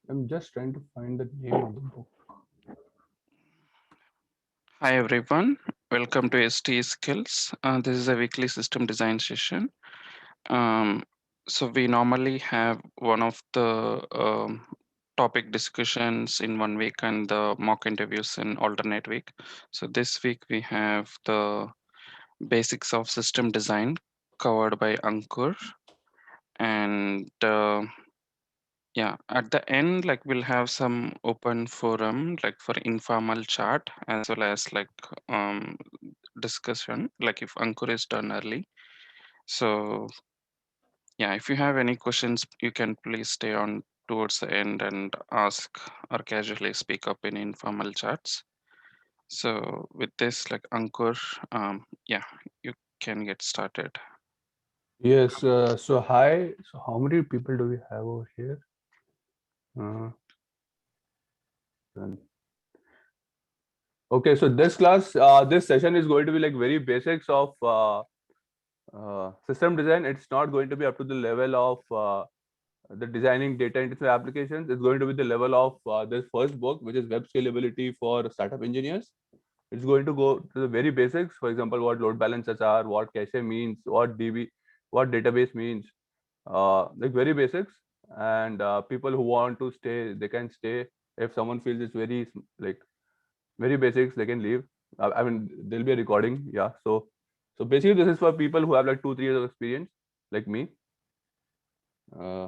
I'm just trying to find the name of the book. Hi everyone, welcome to ST Skills. This is a weekly system design session. Um, so we normally have one of the topic discussions in 1 week and the mock interviews in alternate week. So this week we have the basics of system design covered by Ankur, and yeah, at the end, like we'll have some open forum, like for informal chat as well as like um discussion, like if Ankur is done early. So yeah, if you have any questions, you can please stay on towards the end and ask or casually speak up in informal chats. So with this, like Ankur, yeah, you can get started. Yes. So hi. So how many people do we have over here? Uh, done. Okay. So this session is going to be like very basics of system design. It's not going to be up to the level of the designing data intensive applications. It's going to be the level of this first book, which is web scalability for startup engineers. It's going to go to the very basics. For example, what load balancers are, what cache means, what database means, like very basics. And people who want to stay, they can stay. If someone feels it's like very basics, they can leave. I mean, there'll be a recording. Yeah. So basically, this is for people who have like 2-3 years of experience, like me. Uh,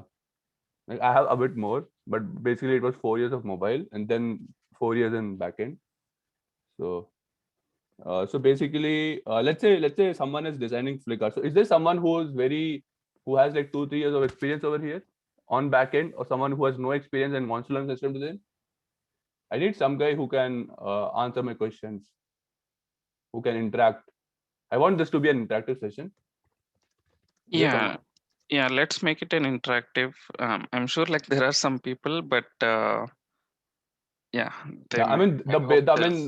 like I have a bit more, but basically it was 4 years of mobile and then 4 years in backend. So so basically, let's say someone is designing Flickr. So is there someone who has like 2-3 years of experience over here on backend, or someone who has no experience and wants to learn system design? I need some guy who can answer my questions, who can interact. I want this to be an interactive session. Is there Yeah, someone? yeah, let's make it an interactive. I'm sure like there are some people, but yeah, Yeah, I mean I hope I mean there's.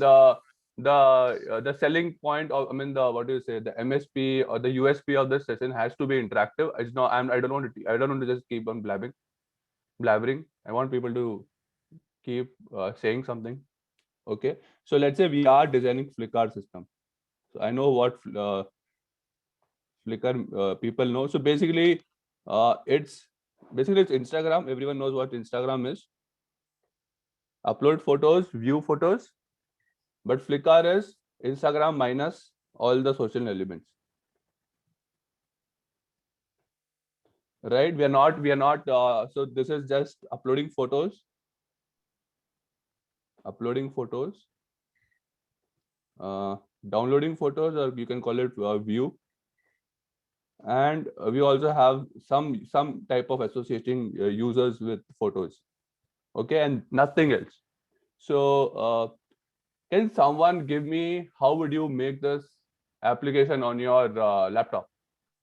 the selling point of, I mean, the what do you say, the MSP or the USP of this session has to be interactive. It's not. I don't want to just keep on blabbering. I want people to keep saying something. Okay, so let's say we are designing Flickr system. So I know what Flickr people know. So it's Instagram. Everyone knows what Instagram is. Upload photos, view photos, but Flickr is Instagram minus all the social elements, right? We are not. So this is just uploading photos, uh, downloading photos, or you can call it view. And we also have some type of associating users with photos. Okay, and nothing else. So can someone give me how would you make this application on your laptop?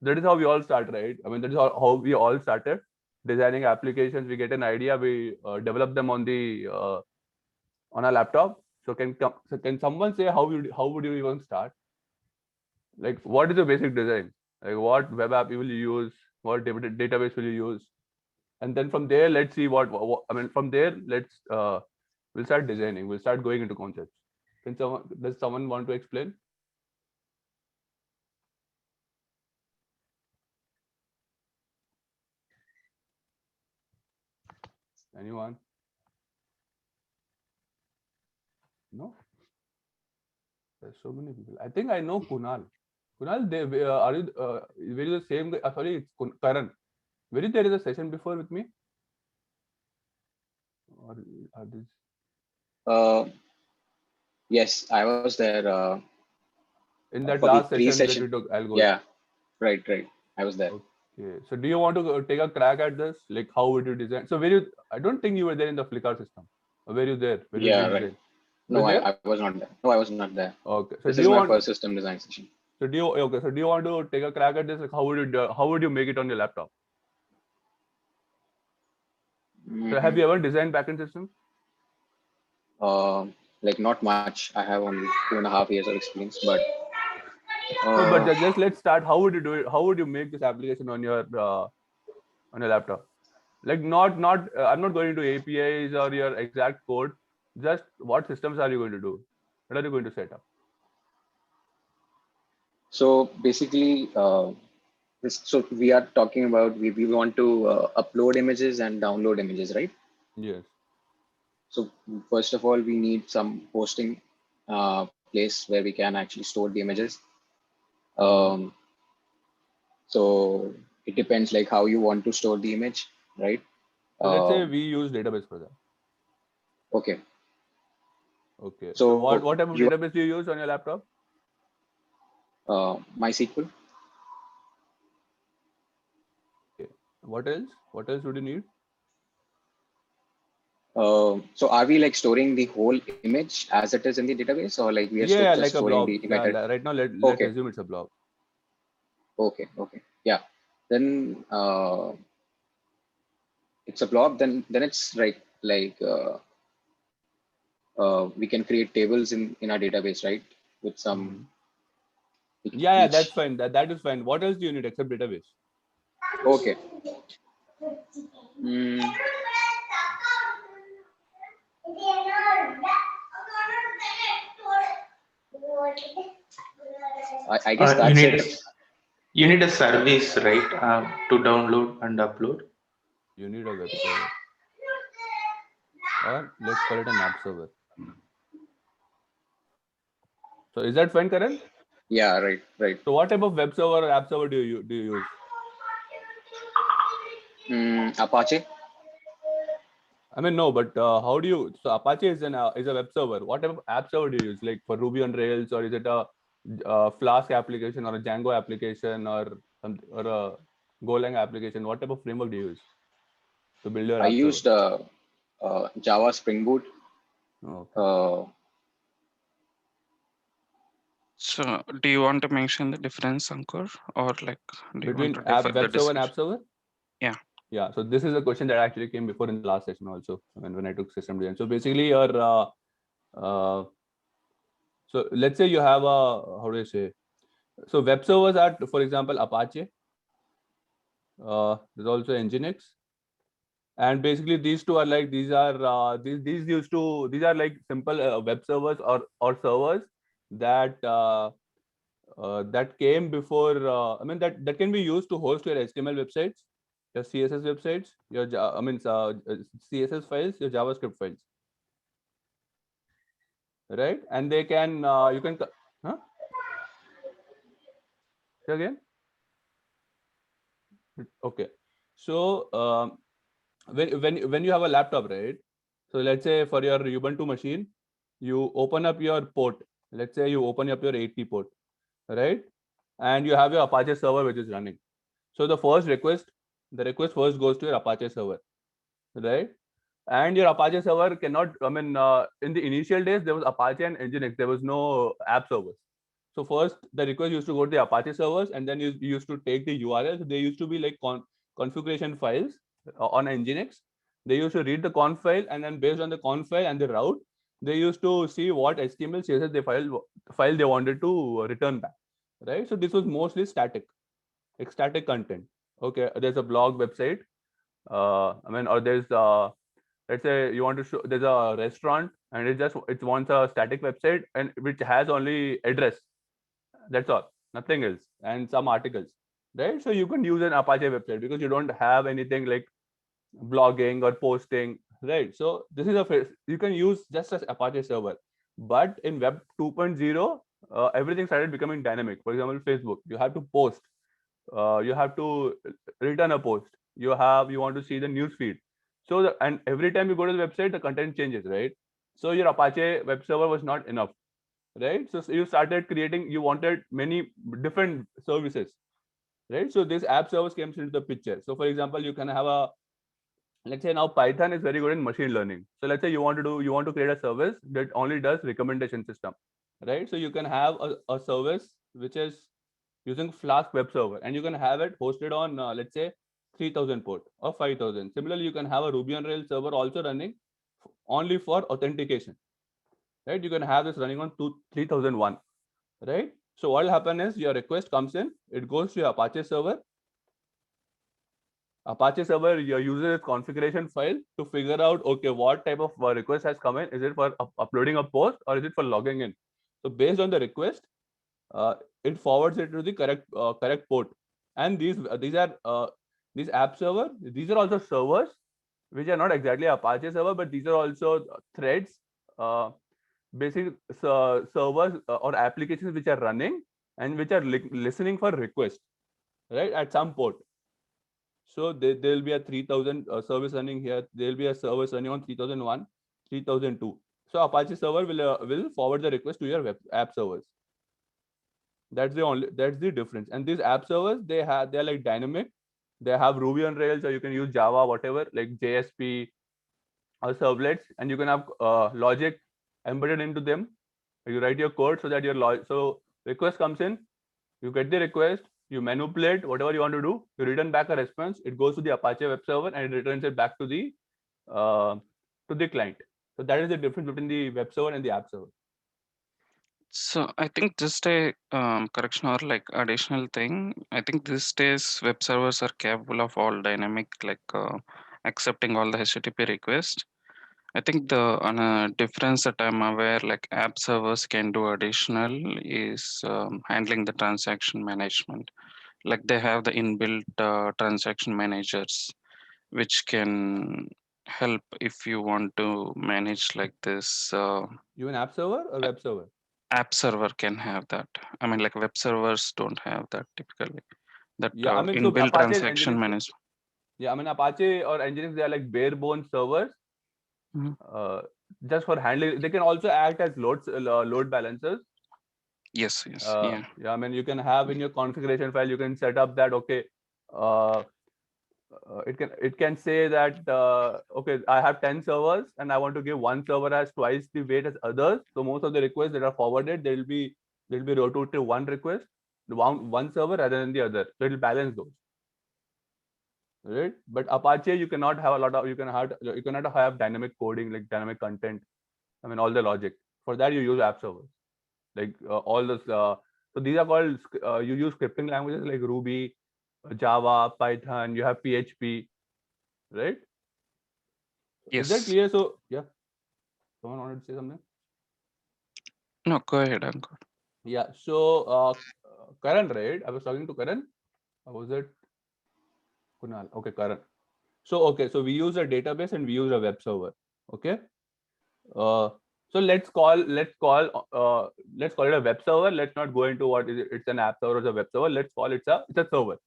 That is how we all start, right? I mean, that is how we all started designing applications. We get an idea, we develop them on a laptop. So can someone say how would you even start? Like, what is the basic design? Like, what web app you will use? What database will you use? And then from there, let's see what I mean. From there, we'll start designing. We'll start going into concepts. Does someone want to explain? Anyone? No. There's so many people. I think I know Kunal. Kunal, are you? Were you the same guy? Sorry, it's Karan. Were you there in a session before with me? Or are this Uh, yes, I was there in that for the last session that pre-session. we took Algos? Yeah, right. I was there. Okay. So do you want to take a crack at this? Like, how would you design? So were you? I don't think you were there in the Flickr system. Or were you there? Were you Yeah, doing right. design? You No, were there? I was not there. No, I was not there. Okay. So This do is you my want? first system design session. So do you want to take a crack at this? Like, how would you make it on your laptop? So have Mm, you ever designed backend systems? uh, like not much. I have only 2.5 years of experience, but No, but uh, just let's start. How would you do it? How would you make this application on your laptop? Like I'm not going into APIs or your exact code. Just what systems are you going to do? What are you going to set up? So basically, so we are talking about we want to upload images and download images, right? Yes. So first of all, we need some hosting place where we can actually store the images. Um, so it depends like how you want to store the image, right? So let's say Um, we use database for that. okay. Okay. So So what type of you database do you use on your laptop? MySQL. Okay. What else? What else would you need? So are we like storing the whole image as it is in the database, or like we are Yeah, just like a storing blob. the Yeah, metadata? right now let's Okay, assume it's a blob. okay, yeah. Then it's a blob. Then it's we can create tables in our database, right? With some Yeah, that's each. fine. That is fine. What else do you need except database? Okay. Mm, I guess You that's need it. you need a service, right, to download and upload. You need a web server, or let's call it an app server. So is that fine, Karan? Yeah, right. So what type of web server or app server do you use? Apache. I mean, no, but how do you? So Apache is a web server. What type of app server do you use? Like for Ruby on Rails, or is it a Flask application or a Django application or a Golang application? What type of framework do you use to build your I app server? used Java Spring Boot. Okay. So do you want to mention the difference, Ankur, or like do you want Between to defer the web server and discussion? app server? Yeah. Yeah. So this is a question that actually came before in the last session also when I took system design. So basically your so let's say you have a, how do I say? So web servers are, for example, Apache. There's also Nginx, and basically these two are like these are like simple web servers or servers that that came before. I mean that can be used to host your HTML websites, your CSS websites, your CSS files, your JavaScript files, right? And they can you can huh? Say again. Okay. So when you have a laptop, right? So let's say for your Ubuntu machine, you open up your port. Let's say you open up your 80 port, right? And you have your Apache server which is running. So the request first goes to your Apache server, right? And your Apache server cannot, I mean, in the initial days, there was Apache and Nginx. There was no app servers. So first, the request used to go to the Apache servers, and then you used to take the URL. So they used to be like configuration files on Nginx. They used to read the conf file, and then based on the conf file and the route, they used to see what HTML, CSS file they wanted to return back, right? So this was mostly static content. Okay, there's a blog website. I mean, or there's let's say you want to show there's a restaurant and it wants a static website and which has only address. That's all, nothing else, and some articles, right? So you can use an Apache website because you don't have anything like blogging or posting, right? So this is you can use just as Apache server. But in Web 2.0, everything started becoming dynamic. For example, Facebook, you have to post, you have to return a post, you want to see the news feed. So and every time you go to the website, the content changes, right? So your Apache web server was not enough, right? So you started creating, you wanted many different services, right? So this app servers came into the picture. So for example, you can have a, let's say now Python is very good in machine learning. So let's say you want to create a service that only does recommendation system, right? So you can have a service which is using Flask web server, and you can have it hosted on let's say 3000 port or 5000. Similarly, you can have a Ruby on Rails server also running only for authentication, right? You can have this running on 3001, right? So what will happen is your request comes in, it goes to your Apache server. Apache server uses its configuration file to figure out, okay, what type of request has come in. Is it for uploading a post or is it for logging in? So based on the request, it forwards it to the correct port. And these app server, these are also servers which are not exactly Apache server, but these are also threads, basic servers or applications which are running and which are listening for request, right, at some port. So there'll be a 3000 service running here. There'll be a service running on 3001, 3002. So Apache server will forward the request to your web app servers. That's the difference. And these app servers, they're like dynamic. They have Ruby on Rails, or you can use Java, whatever, like JSP or servlets, and you can have logic embedded into them. You write your code so that so request comes in, you get the request, you manipulate whatever you want to do, you return back a response, it goes to the Apache web server and it returns it back to the client. So that is the difference between the web server and the app server. So I think just a correction or like additional thing. I think these days web servers are capable of all dynamic, like accepting all the HTTP requests. I think the difference that I'm aware, like app servers can do additional is handling the transaction management. Like they have the inbuilt transaction managers, which can help if you want to manage like this. You an app server or web server? App server can have that. I mean, like web servers don't have that typically. That Yeah, I mean, so inbuilt Apache transaction Nginx, management. yeah, I mean, Apache or Nginx, they are like bare bones servers. Just for handling. They can also act as load balancers. Yes, yeah. Yeah, I mean, you can have in your configuration file, you can set up that, okay, it can say that, okay, I have 10 servers and I want to give one server as twice the weight as others. So most of the requests that are forwarded, they'll be routed to one request, one server rather than the other. So it'll balance those. Right? But Apache, you cannot have you cannot have dynamic coding, like dynamic content. I mean, all the logic. For that, you use app servers. Like all this. So these are called, you use scripting languages like Ruby, Java, Python, you have PHP, right? Yes. Is that clear? So yeah, someone wanted to say something? No, go ahead, Ankur. Yeah. So Karan, right? I was talking to Karan. Or was it Kunal? Okay, Karan. So we use a database and we use a web server. Okay. So let's call it a web server. Let's not go into what is it. It's an app server or a web server. Let's call it's a server.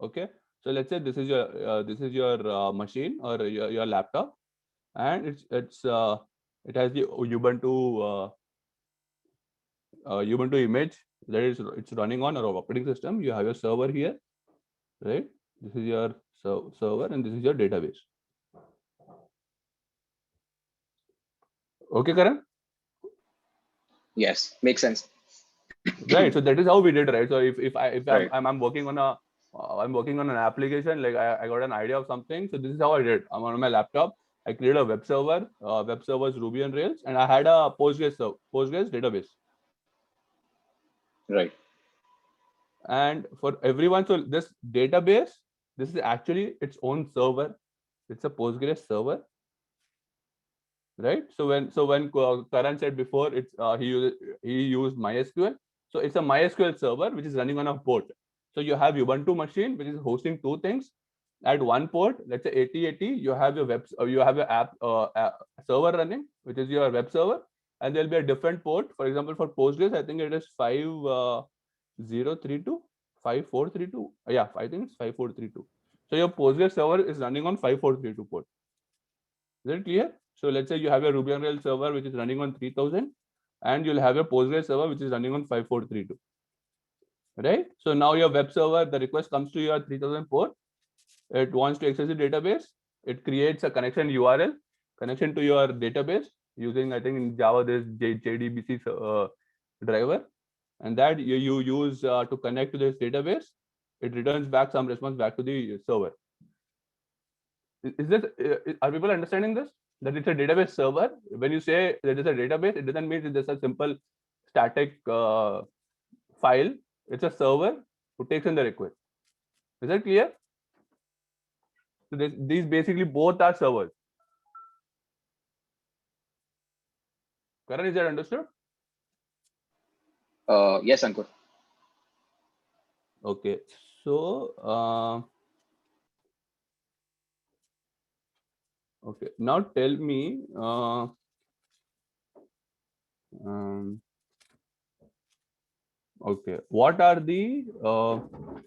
Okay. So let's say this is your machine or your laptop, and it has the Ubuntu image that it's running on our operating system. You have your server here, right? This is your server and this is your database. Okay, Karan? Yes, makes sense. Right. So that is how we did, right? So if Right. I'm working on an application, like I got an idea of something. So this is how I did. I'm on my laptop. I created a web server. Web server's Ruby on Rails, and I had a Postgres database. Right. And for everyone, so this database, this is actually its own server. It's a Postgres server, right? So when Karan said before, it's he used MySQL. So it's a MySQL server which is running on a port. So you have Ubuntu machine which is hosting two things at one port. Let's say 8080. You have your app server running, which is your web server, and there'll be a different port. For example, for Postgres, I think it is 5032, 5432. Yeah, I think it's 5432. So your Postgres server is running on 5432 port. Is it clear? So let's say you have a Ruby on Rails server which is running on 3000, and you'll have a Postgres server which is running on 5432. Right? So now your web server, the request comes to your 3000 port. It wants to access the database. It creates a connection URL, connection to your database using, I think in Java there's JDBC driver, and that you use to connect to this database. It returns back some response back to the server. Is this, are people understanding this? That it's a database server. When you say that it's a database, it doesn't mean it's just a simple static file. It's a server who takes in the request. Is that clear? So these basically both are servers. Karan, is that understood? Yes, Ankur. Okay, so okay, now tell me, okay, what are the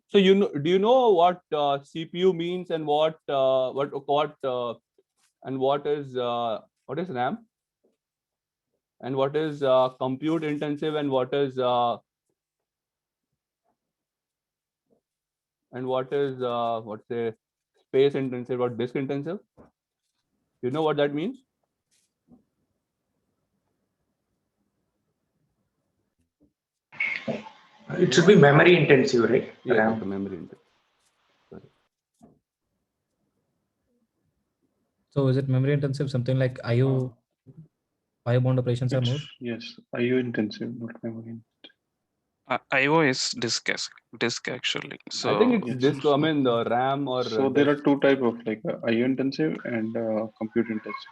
so you know, do you know what CPU means and what and what is RAM and what is compute intensive and what is what's say space intensive or disk intensive? You know what that means? It should be memory intensive, right? Yes, RAM. okay, memory intensive. So is it memory intensive? Something like IO bound operations are more? Yes, IO intensive, not memory. IO is disk actually. So I think it's yes, disk. I mean the RAM or So there are disk. two type of like IO intensive and compute intensive.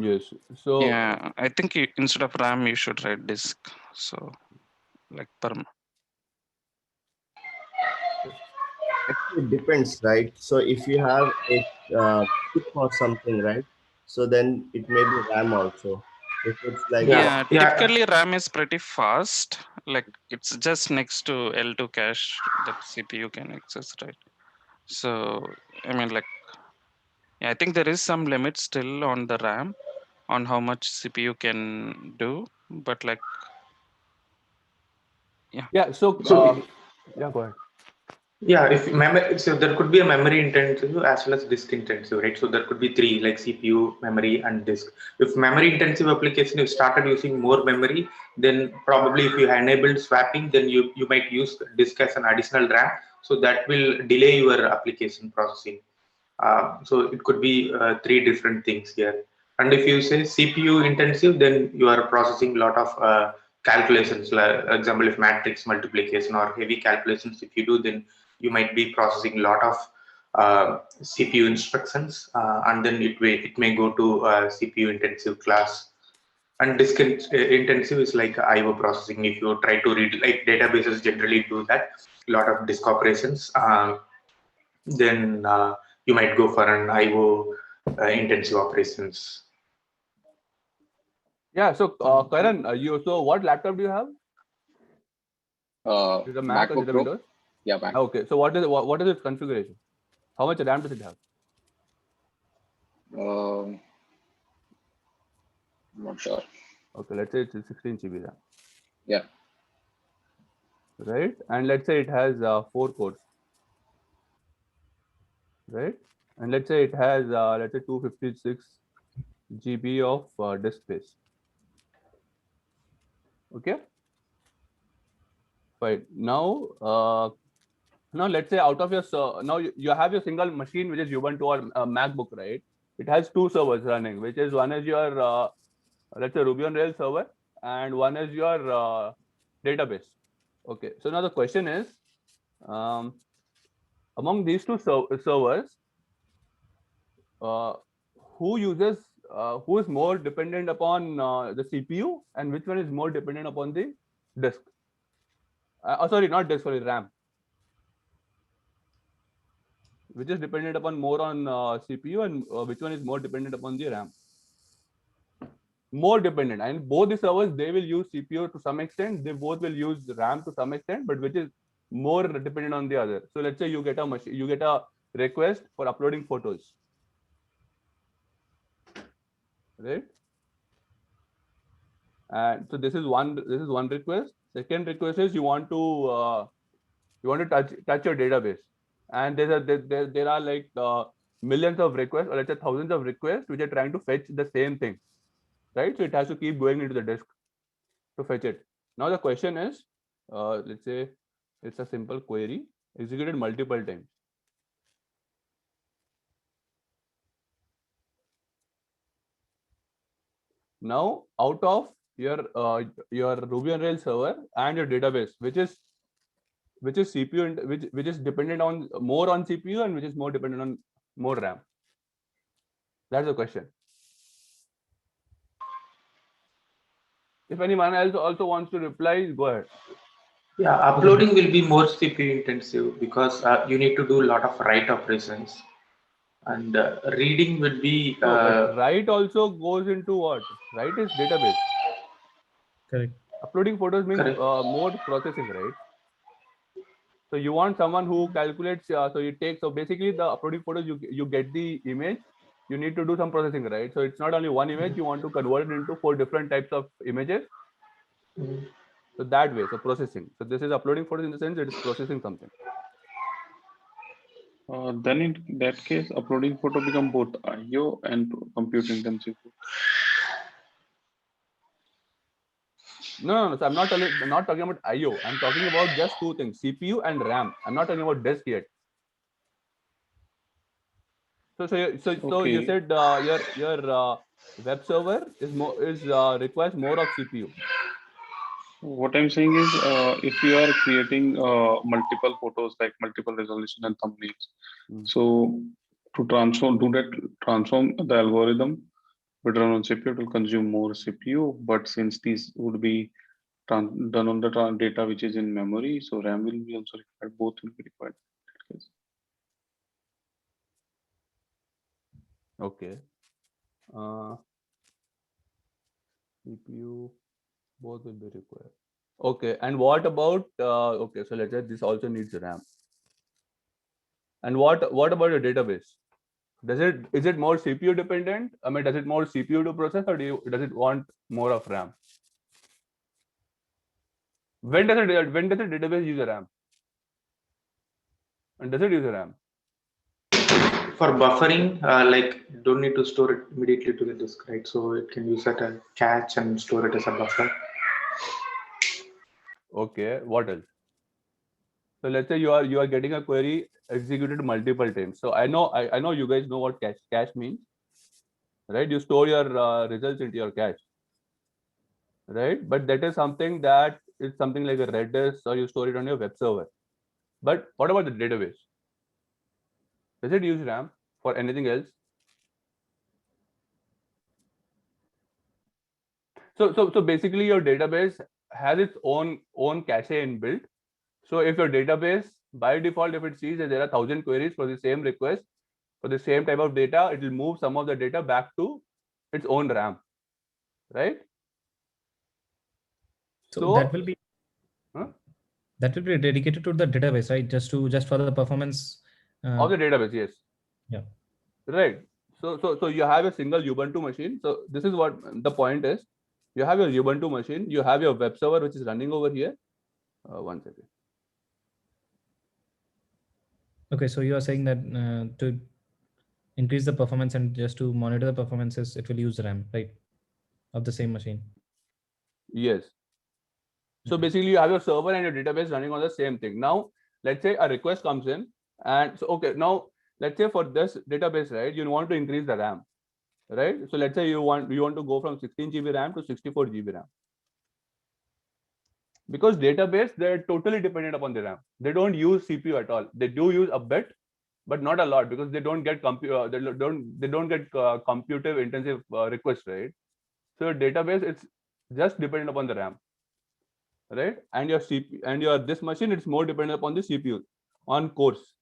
Yes. So yeah, I think instead of RAM you should write disk. So like Actually, it depends, right? So if you have a chip or something, right? So then it may be RAM also. If it's like yeah, Yeah. typically RAM is pretty fast. Like it's just next to L2 cache that CPU can access, right? So I mean, like, yeah, I think there is some limit still on the RAM on how much CPU can do, but like, yeah. So So yeah, go ahead. yeah, if memory, so there could be a memory intensive as well as disk intensive, right? So there could be three, like CPU, memory, and disk. If memory intensive application, you started using more memory, then probably if you enabled swapping, then you might use disk as an additional RAM. So that will delay your application processing. So it could be three different things here. And if you say CPU intensive, then you are processing a lot of calculations. Like example, if matrix multiplication or heavy calculations, if you do, then you might be processing a lot of CPU instructions, and then it may go to CPU intensive class. And disk intensive is like IO processing. If you try to read, like databases generally do that, a lot of disk operations. Then you might go for an IO intensive operations. Yeah. So Karan, so what laptop do you have? Is it a Mac or is MacBook it a Pro. Windows? Yeah, Mac. Okay. So what is its configuration? How much RAM does it have? I'm not sure. Okay, let's say it's a 16 GB RAM. Yeah. Right, and let's say it has 4 cores. Right, and let's say it has let's say 256 GB of disk space. Okay. Fine. Now, now let's say out of your now you have your single machine which is Ubuntu or MacBook, right? It has two servers running, which is one is your let's say Ruby on Rails server, and one is your database. Okay. So now the question is, among these two servers, who is more dependent upon the CPU, and which one is more dependent upon the disk? Sorry, not disk, sorry, RAM. Which is dependent upon more on CPU, and which one is more dependent upon the RAM? More dependent, and both the servers, they will use CPU to some extent. They both will use RAM to some extent, but which is more dependent on the other? So let's say you get a request for uploading photos, right? And so this is one request. Second request is you want to touch your database, and there are like millions of requests, or let's say thousands of requests, which are trying to fetch the same thing, right? So it has to keep going into the disk to fetch it. Now the question is, let's say it's a simple query executed multiple times. Now, out of your Ruby on Rails server and your database, which is CPU and which is dependent on more on CPU, and which is more dependent on more RAM? That's the question. If anyone else also wants to reply, go ahead. Yeah, uploading will be more CPU intensive because you need to do a lot of write operations, and reading would be No, but write also goes into what? Write is database. Correct. Uploading photos means Correct. more processing, right? So you want someone who calculates. So you take. So basically, the uploading photos, you get the image. You need to do some processing, right? So it's not only one image. You want to convert it into 4 different types of images. So that way, so processing. So this is uploading photos in the sense it is processing something. Then in that case, uploading photo become both IO and compute intensive. No. So I'm not talking about IO. I'm talking about just two things: CPU and RAM. I'm not talking about disk yet. So you Okay. said your web server is requires more of CPU. What I'm saying is, if you are creating multiple photos, like multiple resolution and thumbnails, so to transform the algorithm would run on CPU, it will consume more CPU. But since these would be done on the data which is in memory, so RAM will be also required. Both will be required. Okay. CPU, both will be required. Okay, and what about okay? So let's say this also needs RAM. And what about your database? Is it more CPU dependent? I mean, does it more CPU to process, or does it want more of RAM? When does the database use a RAM? And does it use a RAM? For buffering, like don't need to store it immediately to the disk, right? So it can use that as cache and store it as a buffer. Okay, what else? So let's say you are getting a query executed multiple times. So I know you guys know what cache means, right? You store your results into your cache, right? But that is something that is something like a Redis, or you store it on your web server. But what about the database? Does it use RAM for anything else? So basically your database has its own cache inbuilt. So if your database by default, if it sees that there are 1,000 queries for the same request for the same type of data, it will move some of the data back to its own RAM, right? So that will be huh? that will be dedicated to the database, right? Just for the performance Of the database, yes. Yeah. Right. So you have a single Ubuntu machine. So this is what the point is. You have your Ubuntu machine. You have your web server which is running over here. One second. Okay, so you are saying that to increase the performance and just to monitor the performances, it will use RAM, right, of the same machine? Yes. So basically you have your server and your database running on the same thing. Now, let's say a request comes in, and so, okay, now let's say for this database, right, you want to increase the RAM, right? So let's say you want to go from 16 GB RAM to 64 GB RAM. Because database, they're totally dependent upon the RAM. They don't use CPU at all. They do use a bit, but not a lot, because they don't get computive intensive requests, right? So your database, it's just dependent upon the RAM, right? And your CPU and your this machine, it's more dependent upon the CPU on cores.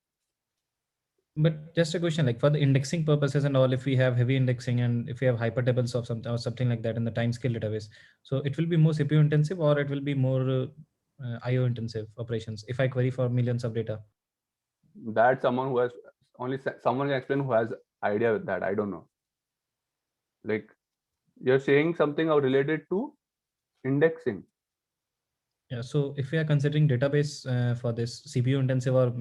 But just a question, like for the indexing purposes and all, if we have heavy indexing and if we have hypertables of something like that in the timescale database, so it will be more CPU intensive, or it will be more IO intensive operations if I query for millions of data? That someone who has someone can explain who has idea with that. I don't know. Like you're saying something related to indexing. Yeah. So if we are considering database for this CPU intensive or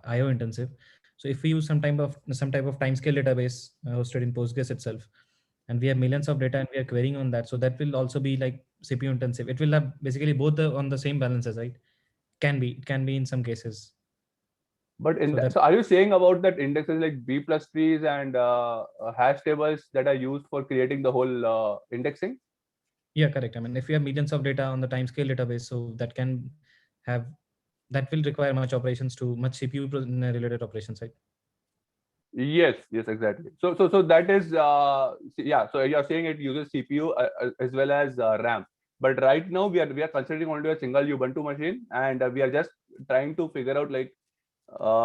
IO intensive, so if we use some type of timescale database hosted in Postgres itself, and we have millions of data and we are querying on that, so that will also be like CPU intensive. It will have basically both on the same balances, right? Can be in some cases. But so are you saying about that indexes like B plus trees and hash tables that are used for creating the whole indexing? Yeah, correct. I mean, if you have millions of data on the timescale database, so that will require much CPU related operations, right? Yes, exactly. So that is yeah. So you're saying it uses CPU as well as RAM. But right now we are considering only a single Ubuntu machine, and we are just trying to figure out like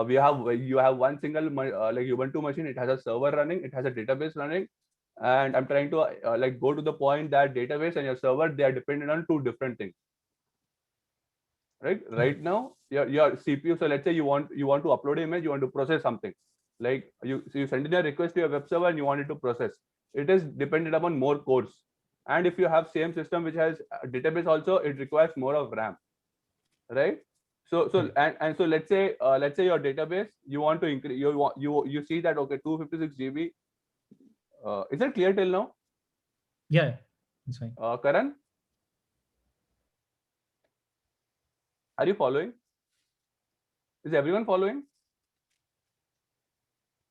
you have one single like Ubuntu machine. It has a server running, it has a database running, and I'm trying to like go to the point that database and your server, they are dependent on two different things. Right now your CPU. So let's say you want to upload an image, you want to process something, like you send in a request to your web server and you want it to process. It is dependent upon more cores, and if you have same system which has a database also, it requires more of RAM, right? So and so let's say your database, you want to increase, you see that okay, 256 GB. Is it clear till now? Yeah, it's fine. Karan, are you following? Is everyone following?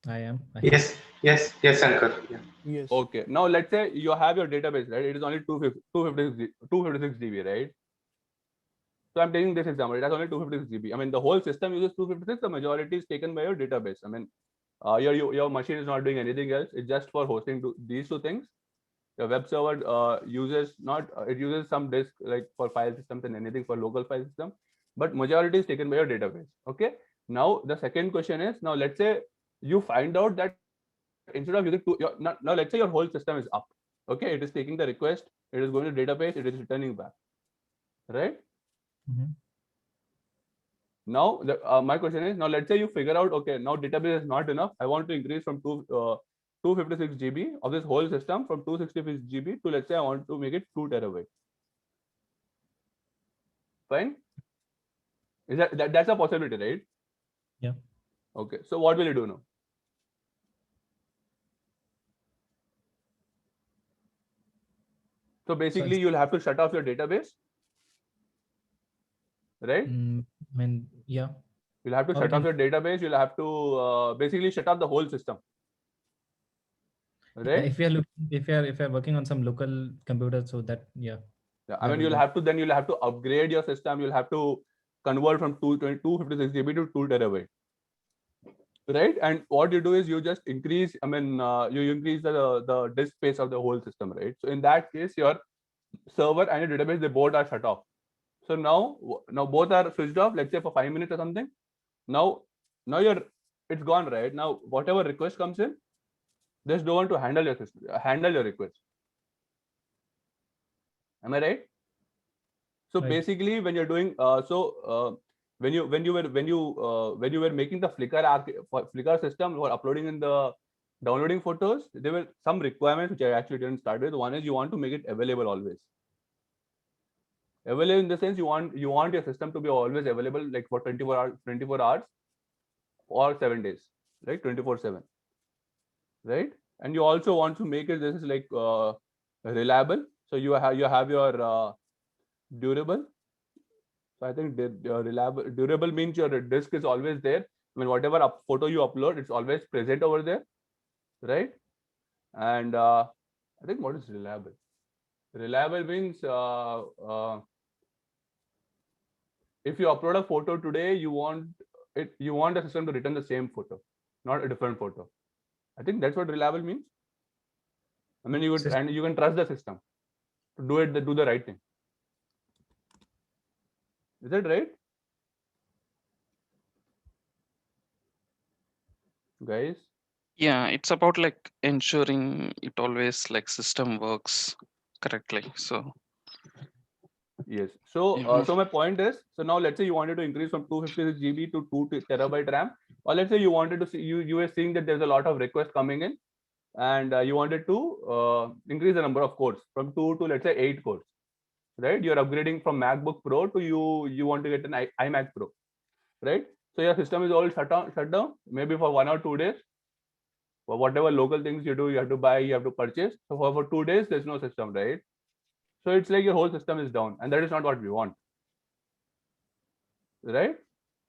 I am. Yes, Shankar. Yeah. Yes. Okay, now let's say you have your database, right? It is only 256 GB, right? So I'm taking this example. It has only 256 GB. I mean, the whole system uses 256. The majority is taken by your database. I mean, your machine is not doing anything else. It's just for hosting these two things. The web server uses not it uses some disk like for file systems and anything for local file system, but majority is taken by your database. Okay. Now the second question is, now let's say you find out that instead of using now let's say your whole system is up. Okay, it is taking the request, it is going to database, it is returning back, right? Mhm. Now my question is, now let's say you figure out, okay, now database is not enough, I want to increase from 256 GB of this whole system from 266 GB to, let's say I want to make it 2 terabyte. Fine. Is that's a possibility, right? Yeah. Okay, so what will you do now? So basically you'll have to shut off your database, right? I mean, yeah. You'll have to shut off your database. You'll have to basically shut off the whole system, right? If we are working on some local computer, so that yeah. I mean, you'll have to upgrade your system. You'll have to convert from 256 GB to 2 terabyte, right? And what you do is you just increase. I mean, you increase the disk space of the whole system, right? So in that case, your server and your database, they both are shut off. So now both are switched off. Let's say for 5 minutes or something. Now it's gone, right? Now whatever request comes in, there's no one to handle your request. Am I right? So Right. basically, when you're doing when you were making the Flickr system or uploading in the downloading photos, there were some requirements which I actually didn't start with. One is you want to make it available always. Available in the sense you want your system to be always available, like for 24 hours or 7 days, right? 24/7, right? And you also want to make it, this is like reliable. So you have your durable. So I think durable means your disk is always there. I mean, whatever photo you upload, it's always present over there, right? And I think what is reliable? Reliable means if you upload a photo today, you want the system to return the same photo, not a different photo. I think that's what reliable means. I mean, you can trust the system to do the right thing. Is that right, guys? Yeah, it's about like ensuring it always like system works correctly. So yes. So so my point is, so now let's say you wanted to increase from 256 GB to 2 terabyte RAM, or let's say you wanted to see you were seeing that there's a lot of requests coming in, and you wanted to increase the number of cores from 2 to, let's say, 8 cores, right? You're upgrading from MacBook Pro to you want to get an iMac Pro, right? So your system is all shut down maybe for 1 or 2 days. For whatever local things you do, you have to buy, you have to purchase. So for 2 days, there's no system, right? So it's like your whole system is down, and that is not what we want, right?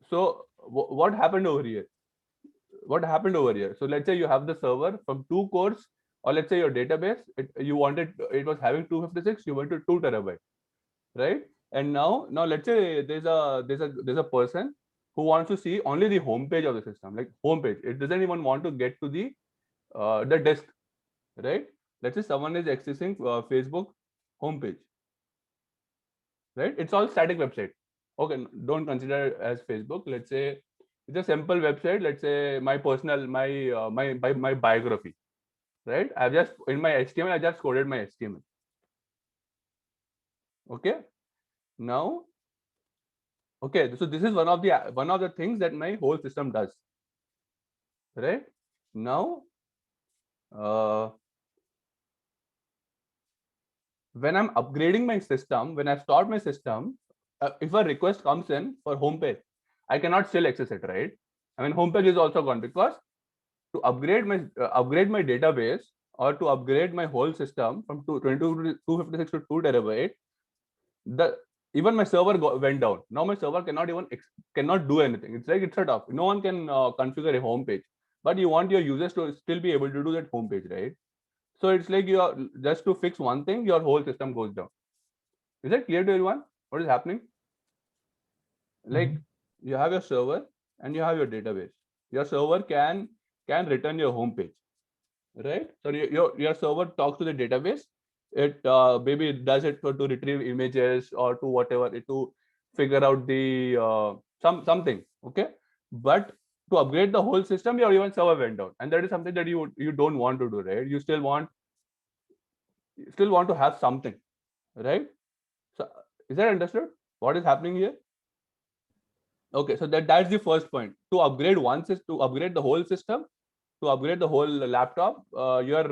So what happened over here? What happened over here? So let's say you have the server from 2 cores, or let's say your database, it was having 256, you went to 2 terabyte, right? And now let's say there's a person who wants to see only the home page of the system, like home page. It doesn't even want to get to the disk, right? Let's say someone is accessing Facebook homepage, right? It's all static website. Okay, don't consider it as Facebook. Let's say it's a simple website. Let's say my personal, my biography, right? I've just in my HTML, I just coded my HTML. Okay, now, okay, so this is one of the things that my whole system does, right? Now, when I'm upgrading my system, when I start my system, if a request comes in for homepage, I cannot still access it, right? I mean, homepage is also gone, because to upgrade my database, or to upgrade my whole system from 256 to 2 terabyte, even my server went down. Now my server cannot do anything. It's like it's shut off. No one can configure a homepage, but you want your users to still be able to do that homepage, right? So it's like you are just to fix one thing, your whole system goes down. Is that clear to everyone? What is happening? Like you have your server and you have your database. Your server can return your homepage, right? So your server talks to the database. It maybe does it to retrieve images or to whatever, to figure out the something. Okay, but to upgrade the whole system, your even server went down, and that is something that you don't want to do, right? You still want to have something, right? So is that understood? What is happening here? Okay, so that's the first point. To upgrade to upgrade the whole system, to upgrade the whole laptop, your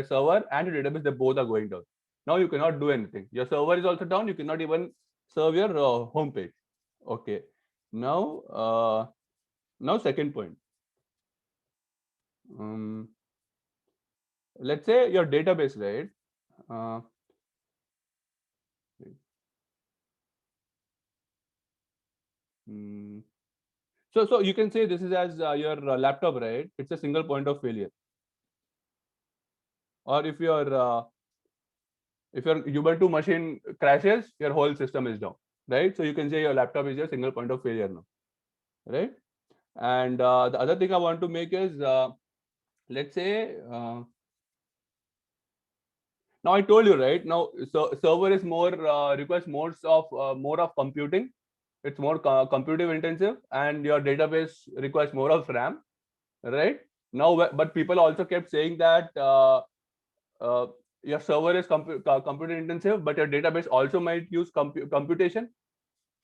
server and your database, they both are going down. Now you cannot do anything. Your server is also down. You cannot even serve your home page. Okay. Now, second point. Let's say your database, right? So you can say this is as your laptop, right? It's a single point of failure. Or if your Ubuntu machine crashes, your whole system is down, right? So you can say your laptop is your single point of failure now, right? And the other thing I want to make is, let's say, now I told you, right? Now server is requires more of computing. It's more computing intensive, and your database requires more of RAM, right? Now, but people also kept saying that your server is computer intensive, but your database also might use computation,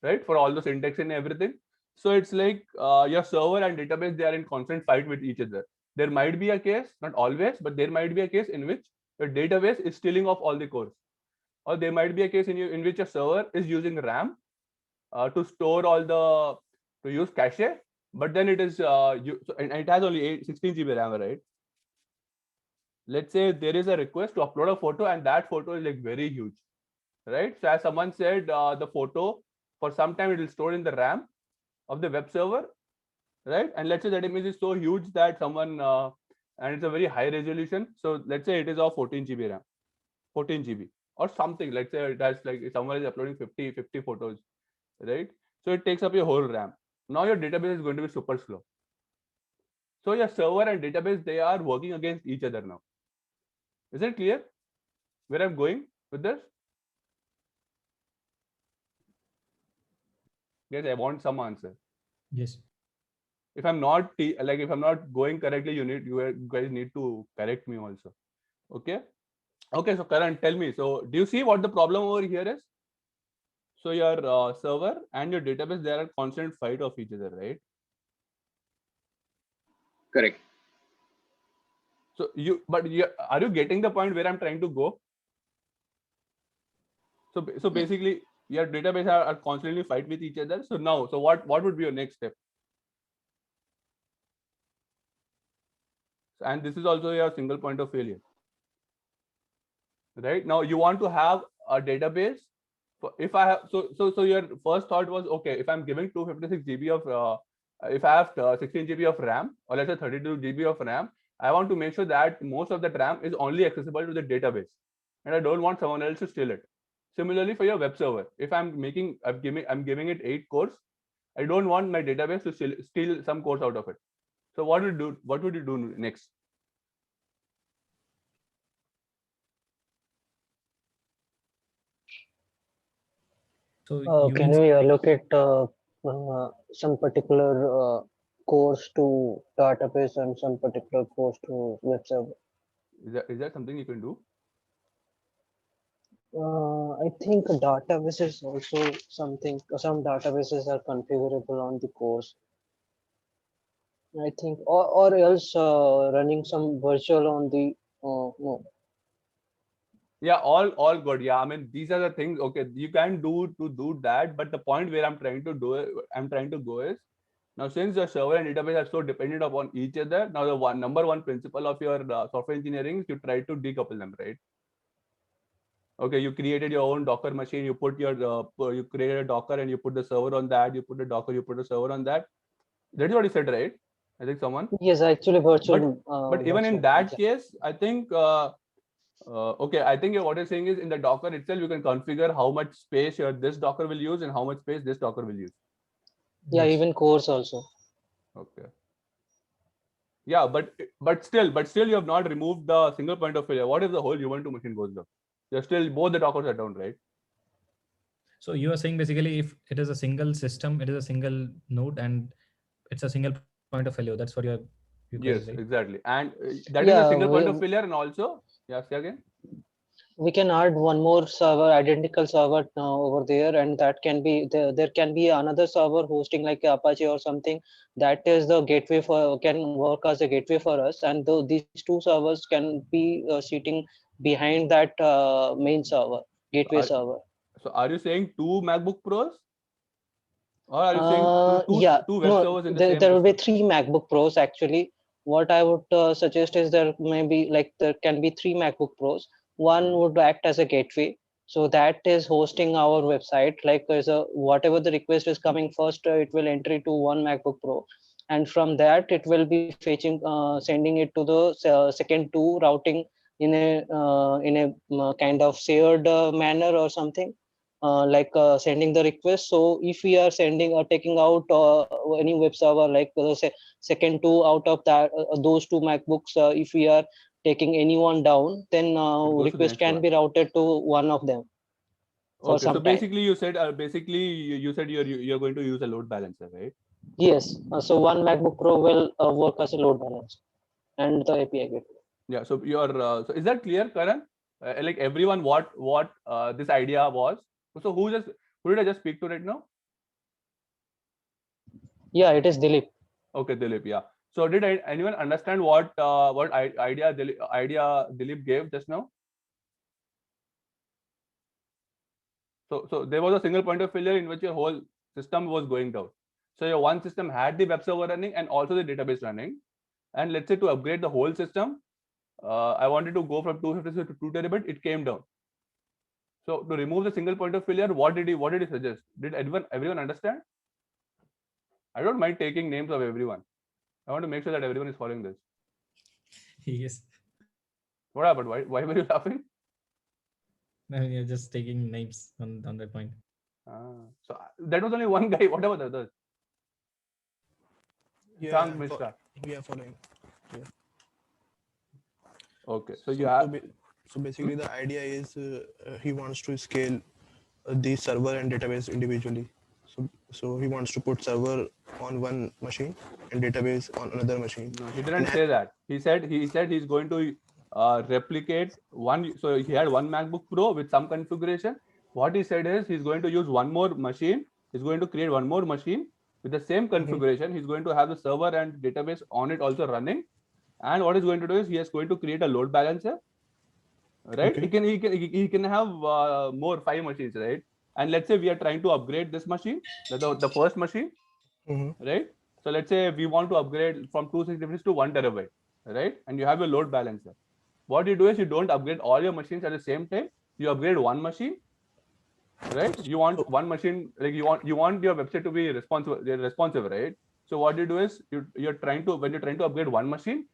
right? For all the syntax and everything. So it's like your server and database, they are in constant fight with each other. There might be a case, not always, but there might be a case in which your database is stealing off all the cores. Or there might be a case in which your server is using RAM to store to use cache, but then it is and it has only 16 GB RAM, right? Let's say there is a request to upload a photo, and that photo is like very huge, right? So as someone said, the photo for some time it will store in the RAM of the web server, right? And let's say that image is so huge that someone and it's a very high resolution. So let's say it is of 14 GB RAM, 14 GB or something. Let's say it has, like, someone is uploading 50 photos, right? So it takes up your whole RAM. Now your database is going to be super slow. So your server and database, they are working against each other now. Is it clear where I'm going with this? Yes, I want some answer. Yes. If I'm not if I'm not going correctly, you guys need to correct me also. Okay. Okay. So Karan, tell me. So do you see what the problem over here is? So your server and your database, they are a constant fight of each other, right? Correct. So are you getting the point where I'm trying to go? So basically, your database are constantly fight with each other. So now, what would be your next step? And this is also your single point of failure, right? Now you want to have a database. If I have, so your first thought was, okay, if I'm giving 256 GB of if I have 16 GB of RAM, or let's say 32 GB of RAM, I want to make sure that most of that RAM is only accessible to the database, and I don't want someone else to steal it. Similarly, for your web server, if I'm giving it 8 cores, I don't want my database to steal some code out of it. So what would you do? What would you do next? So Can we allocate some particular course to database and some particular course to web server? Is that something you can do? I think database is also something. Some databases are configurable on the course. I think, or else running some virtual on the no. Yeah, all good. Yeah, I mean, these are the things. Okay, you can do that, but the point where I'm trying to go is, now since the server and database are so dependent upon each other, now the number one principle of your software engineering is you try to decouple them, right? Okay, you created your own Docker machine, you put your you created a Docker and you put the server on that, you put the Docker, you put the server on that. That is what you said, right? I think someone. Yes, actually virtual. But even in that case, I think okay, I think what you're saying is in the Docker itself, you can configure how much space this Docker will use and how much space this Docker will use. Yeah, even cores also. Okay. Yeah, but still you have not removed the single point of failure. What if the whole Ubuntu machine goes down? You're still both the Dockers are down, right? So you are saying basically if it is a single system, it is a single node and it's a single point of failure. That's what you're yes, right? Exactly. And that is a single point of failure. And also, yeah, say again. We can add one more server, identical server over there, and that can be there can be another server hosting like Apache or something. That is the gateway can work as a gateway for us, and these two servers can be sitting behind that main server, gateway server. So are you saying 2 MacBook Pros? Or are you saying two web servers in the same there will be system? 3 MacBook Pros actually. What I would suggest is there can be 3 MacBook Pros. One would act as a gateway, so that is hosting our website. Like whatever the request is coming first, it will enter to one MacBook Pro, and from that it will be fetching, sending it to the second two, routing in a kind of shared manner or something. Sending the request. So if we are sending or taking out any web server, like say second two out of that those 2 MacBooks, if we are taking anyone down, then request can be routed to one of them. Okay, so basically you said you said you're going to use a load balancer, right? Yes. So one MacBook Pro will work as a load balancer and the API gateway. Yeah. So you're so is that clear, Karan? Like everyone, what this idea was. So who did I just speak to right now? Yeah, it is Dilip. Okay, Dilip. Yeah. So did anyone understand what idea Dilip gave just now? So there was a single point of failure in which your whole system was going down. So your one system had the web server running and also the database running. And let's say to upgrade the whole system, I wanted to go from 256 to 2 terabyte. It came down. So to remove the single point of failure, what did he suggest? Did everyone understand? I don't mind taking names of everyone. I want to make sure that everyone is following this. Yes. What happened? Why were you laughing? No, you're just taking names on that point. So that was only one guy. What about the others? Yeah, Mishra. We are following. Yeah. Okay, so you have. So basically, the idea is he wants to scale the server and database individually. So he wants to put server on one machine and database on another machine. No, he didn't say that. He said he's going to replicate one. So he had one MacBook Pro with some configuration. What he said is he's going to use one more machine. He's going to create one more machine with the same configuration. He's going to have the server and database on it also running. And what he's going to do is he is going to create a load balancer. Right? Okay. He can have more 5 machines, right? And let's say we are trying to upgrade this machine, the first machine, right? So let's say we want to upgrade from 256 to 1 terabyte, right? And you have a load balancer. What you do is you don't upgrade all your machines at the same time. You upgrade one machine, right? You want one machine, like you want your website to be responsive, right? So what you do is when you're trying to upgrade one machine,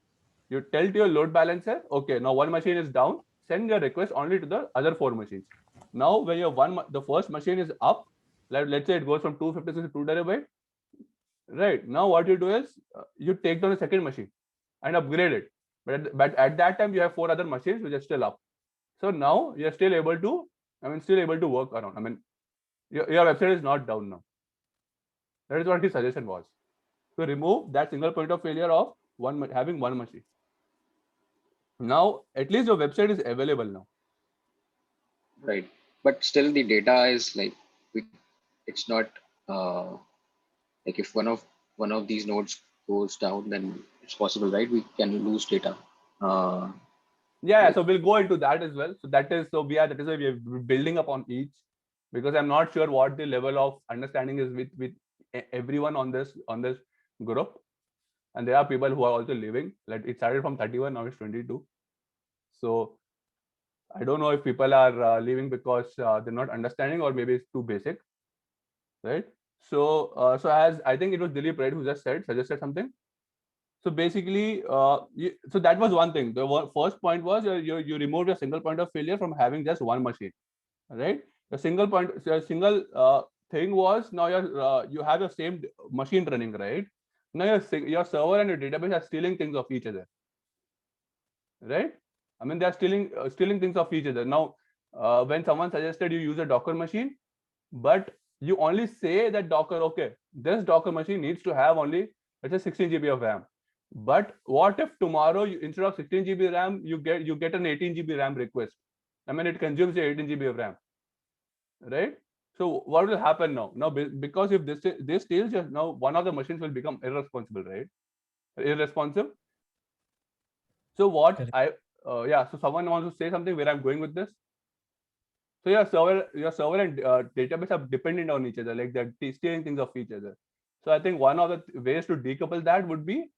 you tell to your load balancer, okay, now one machine is down, send your request only to the other 4 machines. Now when the first machine is up, let's say it goes from 256 to 2 terabyte, Right. Now what you do is you take down a second machine and upgrade it. But at that time you have 4 other machines which are still up. So now you're still able to, still able to work around. Your website is not down now. That is what his suggestion was. To remove that single point of failure of having one machine. Now at least your website is available now. Right. But still the data is like, it's not like if one of these nodes goes down, then it's possible, right? We can lose data. Yeah, so we'll go into that as well. So that is why we are building upon each, because I'm not sure what the level of understanding is with everyone on this group, and there are people who are also leaving. Like it started from 31, now it's 22. So I don't know if people are leaving because they're not understanding, or maybe it's too basic, right? So as I think it was Dilip, right, who just suggested something. So basically, so that was one thing. The first point was you removed a single point of failure from having just one machine, right? The single thing was now you have your same machine running, right? Now your server and your database are stealing things of each other, right? They are stealing things of each other. Now, when someone suggested you use a Docker machine, but you only say that Docker, okay, this Docker machine needs to have only, let's say, 16 GB of RAM. But what if tomorrow instead of 16 GB RAM, you get an 18 GB RAM request? It consumes your 18 GB of RAM, right? So what will happen now? Now, because if this steals, now one of the machines will become irresponsible, right? Irresponsive. So what so someone wants to say something where I'm going with this? So your server and database are dependent on each other, like they're stealing things of each other. So I think one of the ways to decouple that would be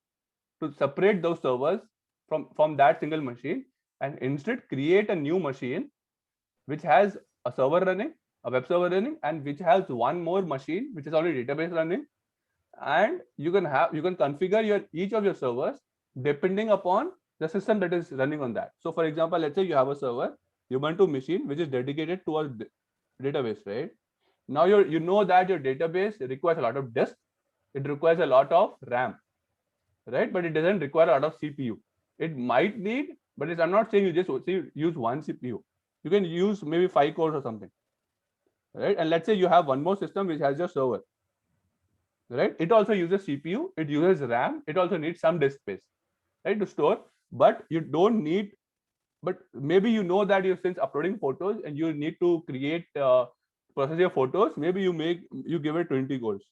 to separate those servers from that single machine, and instead create a new machine which has a server running, a web server running, and which has one more machine which is already database running. And you can configure each of your servers depending upon the system that is running on that. So for example, let's say you have a server, Ubuntu machine, which is dedicated to a database, right? Now you know that your database requires a lot of disk, it requires a lot of RAM, right? But it doesn't require a lot of CPU. It might need, but I'm not saying you just use one CPU. You can use maybe 5 cores or something, right? And let's say you have one more system which has your server, right? It also uses CPU, it uses RAM, it also needs some disk space, right, to store. But you don't need, but maybe you know that you're since uploading photos and you need to create process your photos, maybe you give it 20 cores.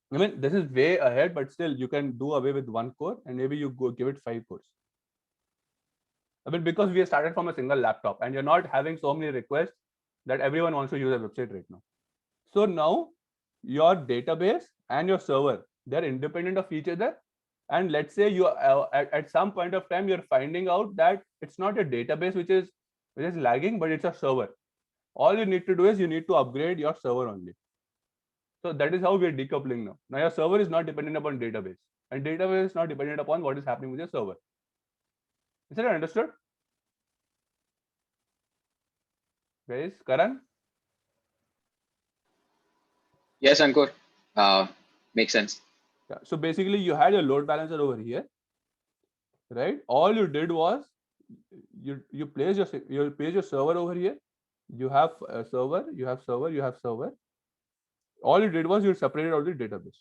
This is way ahead, but still you can do away with 1 core and maybe you give it 5 cores. Because we started from a single laptop and you're not having so many requests that everyone wants to use a website right now. So now your database and your server, they're independent of each other. And let's say you at some point of time, you're finding out that it's not a database which is lagging, but it's a server. All you need to do is you need to upgrade your server only. So that is how we are decoupling now. Now your server is not dependent upon database, and database is not dependent upon what is happening with your server. Is that understood? Guys, Karan? Yes, Ankur. Makes sense. Yeah. So basically you had your load balancer over here, right? All you did was you place your server over here. You have a server, you have server, you have server. All you did was you separated out the database.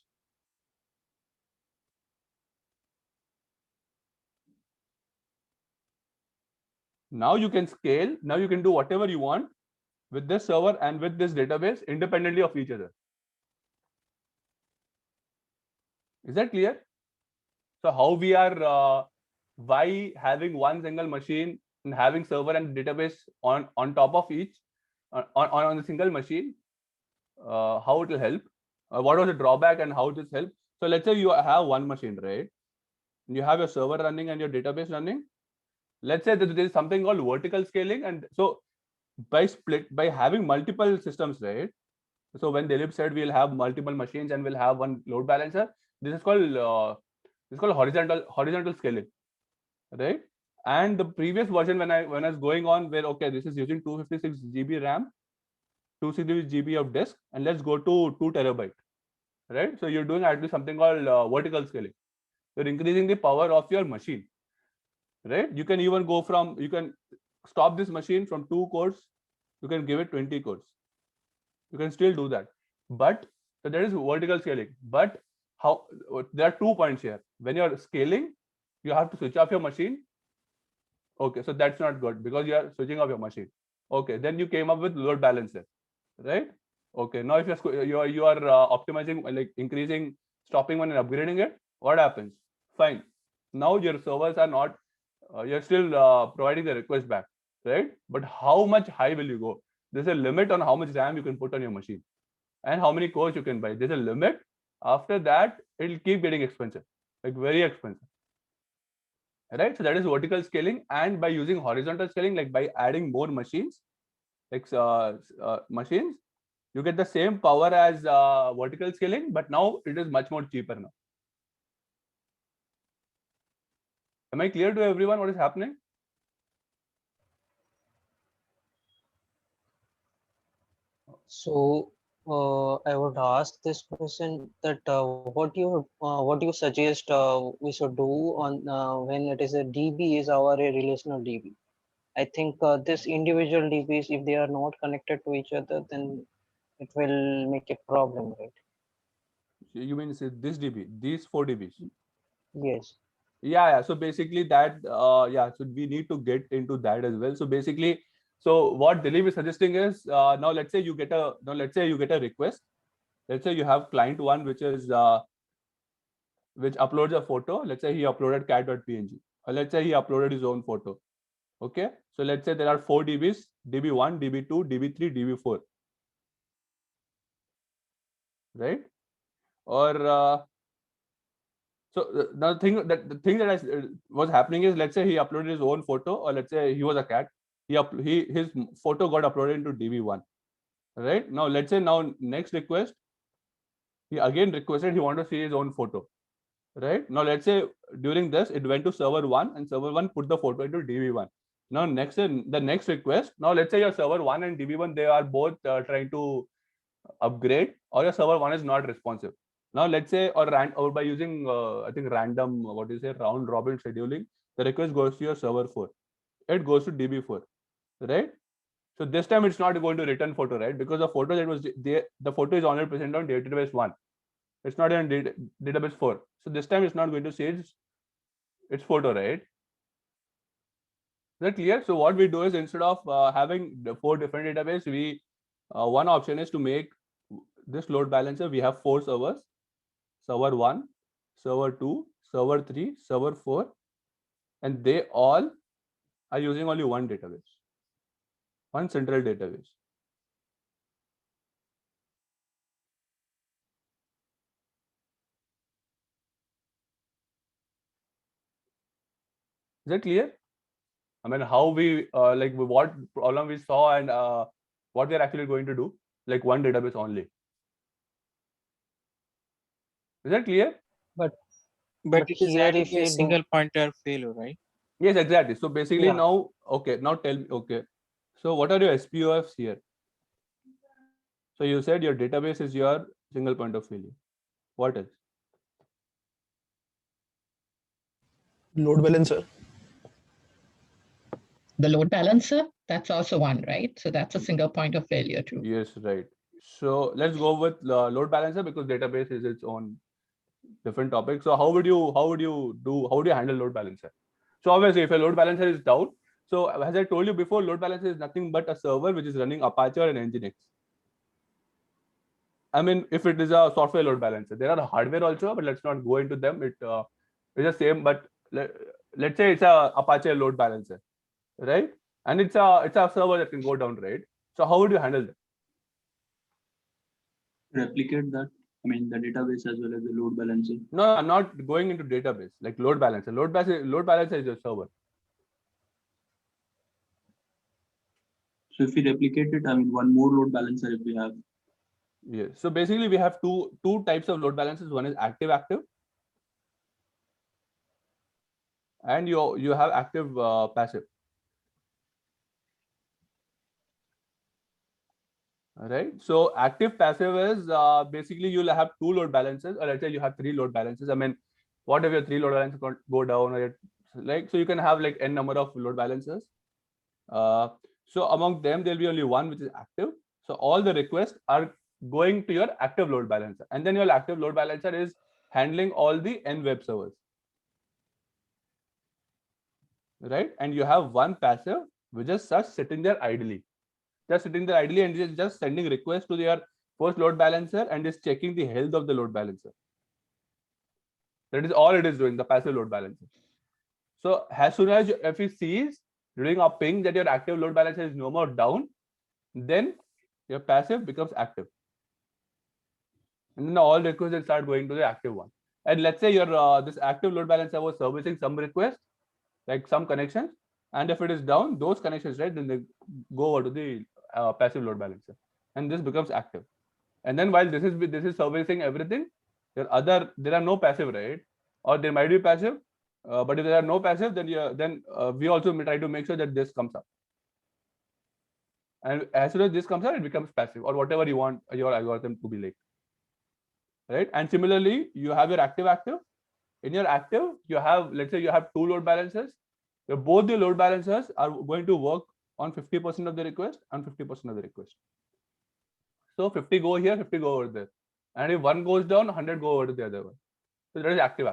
Now you can scale. Now you can do whatever you want with this server and with this database independently of each other. Is that clear? So how we are, why having one single machine and having server and database on top of each on a single machine, how it will help? What was the drawback and how this helps? So let's say you have one machine, right? You have your server running and your database running. Let's say that there is something called vertical scaling, and so by having multiple systems, right? So when Dilip said we'll have multiple machines and we'll have one load balancer, this is called horizontal scaling, right? And the previous version when I was going on where okay, this is using 256 GB RAM, 260 GB of disk, and let's go to 2 terabyte. right? So you're doing actually something called vertical scaling. You're increasing the power of your machine, right? You can even go from, you can stop this machine from 2 cores, you can give it 20 cores. You can still do that. But so there is vertical scaling. But how, there are 2 points here. When you're scaling, you have to switch off your machine. Okay, so that's not good because you are switching off your machine. Okay, then you came up with load balancer, right? Okay, now if you are optimizing, like increasing, stopping one and upgrading it, what happens? Fine. Now your servers are not, you're still providing the request back, right? But how much high will you go? There's a limit on how much RAM you can put on your machine and how many cores you can buy. There's a limit. After that, it'll keep getting expensive, like very expensive. Right, so that is vertical scaling. And by using horizontal scaling, like by adding more machines, like machines, you get the same power as vertical scaling, but now it is much more cheaper now. Am I clear to everyone what is happening? So I would ask this question that what do you suggest we should do on when it is a DB is our a relational DB? I think this individual DBs, if they are not connected to each other, then it will make a problem, right? You mean say this DB, these 4 DBs? Yes. Yeah. So basically that, yeah, so we need to get into that as well. So basically, so what Dilip is suggesting is, now let's say you get a request. Let's say you have client 1, which is which uploads a photo. Let's say he uploaded cat.png, or let's say he uploaded his own photo. Okay, so let's say there are 4 DBs, DB1, DB2, DB3, DB4, right? Or so the thing that was happening is, let's say he uploaded his own photo, or let's say he was a cat. His photo got uploaded into DB1, right? Now let's say next request, he again requested he wanted to see his own photo, right? Now let's say during this it went to server 1, and server 1 put the photo into DB1. Now the next request, now let's say your server 1 and DB1, they are both trying to upgrade, or your server 1 is not responsive. Now let's say, or by using I think random, round robin scheduling, the request goes to your server 4, it goes to DB4, right? So this time it's not going to return photo, right? Because the photo that was there, the photo is 100% on database 1, it's not in database 4. So this time it's not going to say its photo, right? Is that clear? So what we do is, instead of having the 4 different databases, we one option is to make this load balancer. We have 4 servers: server 1, server 2, server 3, server 4, and they all are using only one database, one central database. Is that clear? I mean, how we what problem we saw, and what we are actually going to do, like one database only. Is that clear? But it is here, adding if a we single pointer failure, right? Yes, exactly. So basically, Yeah. now, okay, now tell me, okay, so what are your SPOFs here? So you said your database is your single point of failure. What else? Load balancer. The load balancer, that's also one, right? So that's a single point of failure too. Yes, right. So let's go with load balancer, because database is its own different topic. So how would you handle load balancer? So obviously, if a load balancer is down, so as I told you before, load balancer is nothing but a server which is running Apache or an Nginx. I mean, if it is a software load balancer, there are hardware also, but let's not go into them. It is the same, but let's say it's a Apache load balancer, right? And it's a server that can go down, right? So how would you handle that? Replicate that. I mean, the database as well as the load balancer. No, I'm not going into database, like load balancer. Load balancer is your server. So if we replicate it, I mean, one more load balancer if we have. Yes. So basically, we have two types of load balancers. One is active, and you have active passive. right? So active passive is basically you'll have 2 load balancers, or let's say you have 3 load balancers. I mean, what if your 3 load balancers go down, or like, so you can have like n number of load balancers. So among them, there'll be only one which is active. So all the requests are going to your active load balancer, and then your active load balancer is handling all the n web servers, right? And you have one passive which is just sitting there idly, and just sending requests to your first load balancer and is checking the health of the load balancer. That is all it is doing, the passive load balancer. So as soon as if it sees during a ping that your active load balancer is no more down, then your passive becomes active, and then all requests will start going to the active one. And let's say your this active load balancer was servicing some request, like some connections, and if it is down, those connections, right, then they go over to the passive load balancer, and this becomes active. And then while this is servicing everything, there are no passive, right? Or there might be passive, but if there are no passive, then we also try to make sure that this comes up. And as soon as this comes out, it becomes passive, or whatever you want your algorithm to be like, right? And similarly, you have your active. In your active, you have, let's say you have 2 load balancers. Both the load balancers are going to work on 50% of the request and 50% of the request. So 50 go here, 50 go over there. And if one goes down, 100 go over to the other one. So that is active.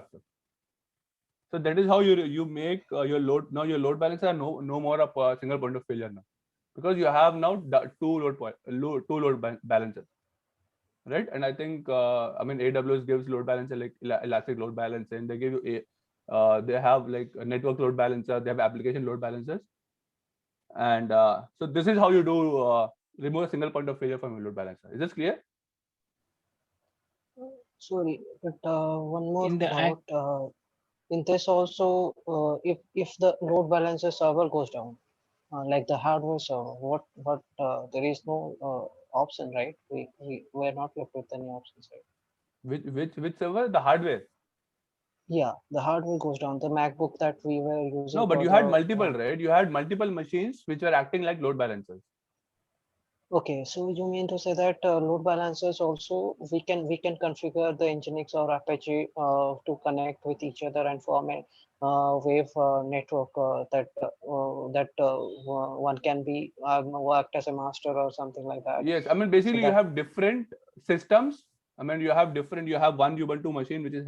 So that is how you make your load. Now your load balancer are no more of a single point of failure now, because you have now 2 load balancers, right? And I think I mean AWS gives load balancer like Elastic Load Balancer, and they give you they have like a network load balancer, they have application load balancers, and so this is how you do remove a single point of failure from your load balancer. Is this clear? Sorry, but one more In the doubt. In this also, if the load balancer server goes down, like the hardware server, what there is no option, right? We're not left with any options, right? Which server? The hardware? Yeah, the hardware goes down. The MacBook that we were using. No, but you had multiple, right? You had multiple machines which were acting like load balancers. Okay, so you mean to say that load balancers also we can configure the Nginx or Apache to connect with each other and form a wave network that one can be worked as a master or something like that. Yes, I mean basically So you have different systems. I mean you have one Ubuntu machine which is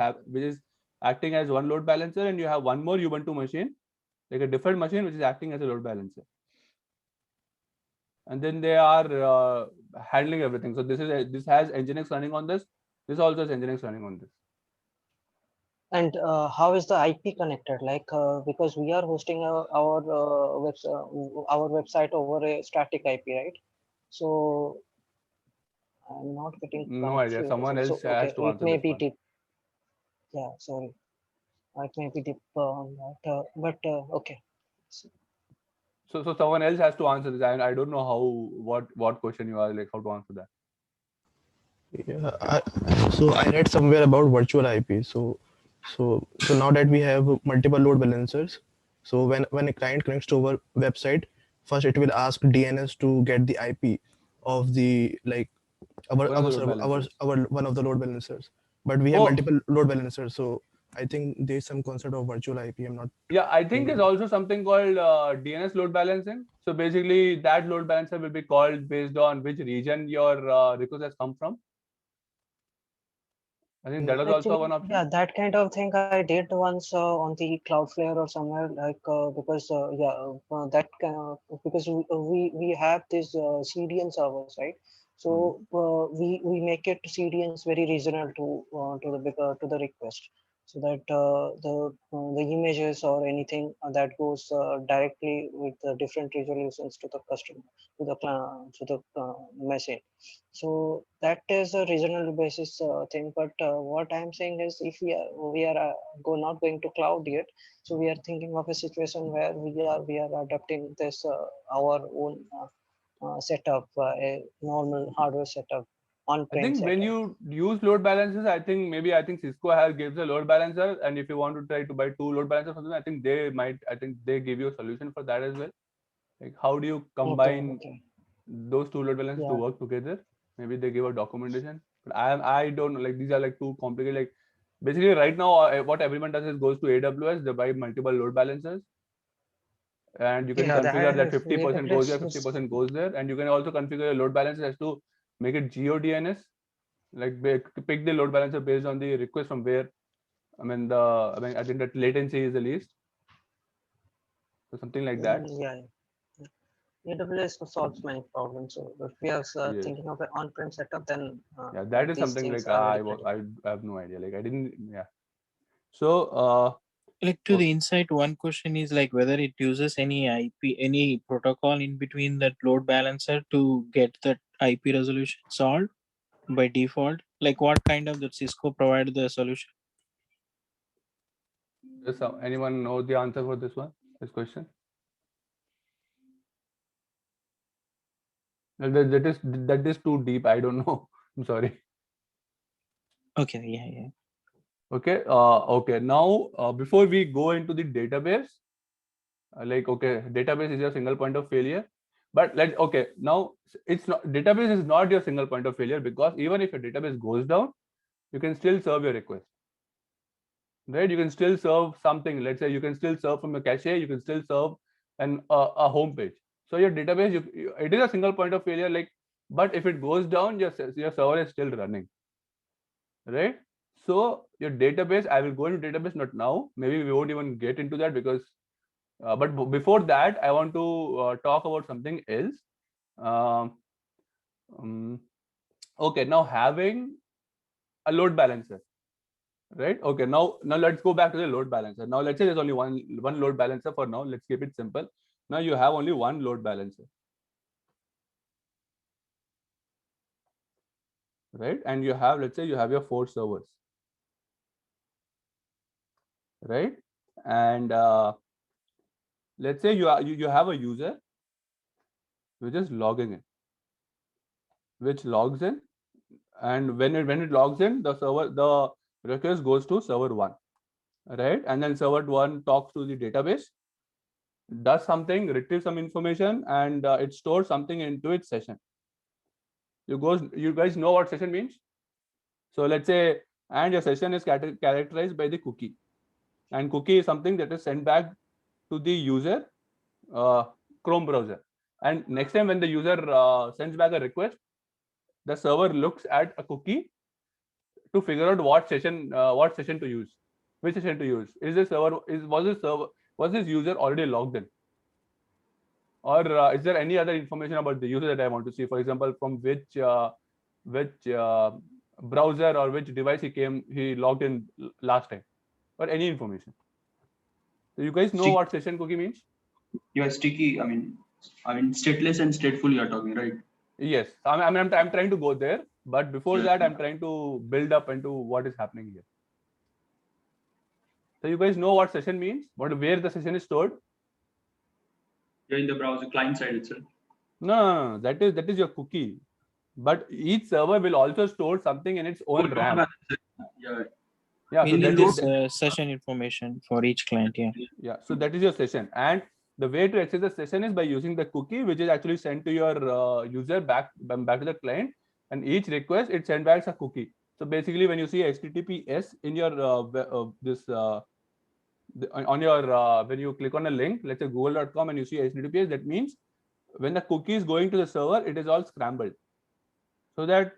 acting as one load balancer, and you have one more Ubuntu machine, like a different machine which is acting as a load balancer. And then they are handling everything. So this has Nginx running on this. This also has Nginx running on this. And how is the IP connected? Like because we are hosting our website over a static IP, right? So I'm not getting no idea. Someone else has to answer this one. Deep. Yeah, sorry. It may be deep on that, but okay. So someone else has to answer this. I don't know what question you are like how to answer that. Yeah, so I read somewhere about virtual IP. So now that we have multiple load balancers, so when a client connects to our website, first it will ask DNS to get the IP of the like our server, our one of the load balancers. But we have multiple load balancers, so I think there's some concept of virtual IP. I'm not. Yeah, I think there's also something called DNS load balancing. So basically, that load balancer will be called based on which region your request has come from. I think that was also one option. Yeah, that kind of thing I did once on the Cloudflare or somewhere, like because because we have these CDN servers, right? So we make it CDNs very regional to the request, so that the images or anything that goes directly with the different resolutions to the customer, to the machine. So that is a regional basis thing. But what I'm saying is, if we are not going to cloud yet, so we are thinking of a situation where we are adopting this our own setup, a normal hardware setup. I think when you use load balancers, I think Cisco gives a load balancer, and if you want to try to buy 2 load balancers from them, I think they give you a solution for that as well. Like how do you combine those two load balancers to work together. Maybe they give a documentation, but I don't know, like these are like too complicated. Like basically right now what everyone does is goes to AWS, they buy multiple load balancers, and you can configure that 50% goes here, 50% goes there, and you can also configure your load balancer as to make it GeoDNS, like pick the load balancer based on the request from where, I think that latency is the least, so something like that. AWS solves many problems. So if we are thinking of an on-prem setup, then that is something like I have no idea. Like I didn't. So like to the insight, one question is like whether it uses any IP, any protocol in between that load balancer to get that IP resolution solved by default. Like what kind of the Cisco provide the solution? Does anyone know the answer for this question? That is too deep. I don't know. I'm sorry. Okay. Yeah. Okay. Okay. Now, before we go into the database, database is your single point of failure. But now it's not, database is not your single point of failure, because even if your database goes down, you can still serve your request. Right? You can still serve something. Let's say you can still serve from your cache. You can still serve a home page. So your database, it is a single point of failure. Like, but if it goes down, your server is still running. Right? So your database, I will go into database not now. Maybe we won't even get into that because. But before that, I want to talk about something else. Okay, now having a load balancer, right? Okay, now let's go back to the load balancer. Now let's say there's only one load balancer for now. Let's keep it simple. Now you have only one load balancer, right? And you have, let's say you have your 4 servers, right? And let's say you have a user which is logging in, which logs in, and when it logs in, the request goes to server 1, right? And then server 1 talks to the database, does something, retrieves some information, and it stores something into its session. You guys know what session means? So let's say, and your session is characterized by the cookie, and cookie is something that is sent back to the user Chrome browser. And next time when the user sends back a request, the server looks at a cookie to figure out what session to use, which session to use. Was this user already logged in, or is there any other information about the user that I want to see? For example, from which browser or which device he logged in last time, or any information. So you guys know what session cookie means? Yeah, sticky. I mean, stateless and stateful. You are talking, right? Yes. I'm trying to go there, but before that, I'm trying to build up into what is happening here. So you guys know what session means? Where the session is stored? Yeah, in the browser client side itself. No. That is your cookie. But each server will also store something in its own RAM. Yeah. So that is session information for each client. Yeah. So that is your session, and the way to access the session is by using the cookie, which is actually sent to your user back to the client, and each request it sends back a cookie. So basically, when you see HTTPS in your when you click on a link, let's say google.com, and you see HTTPS, that means when the cookie is going to the server, it is all scrambled, so that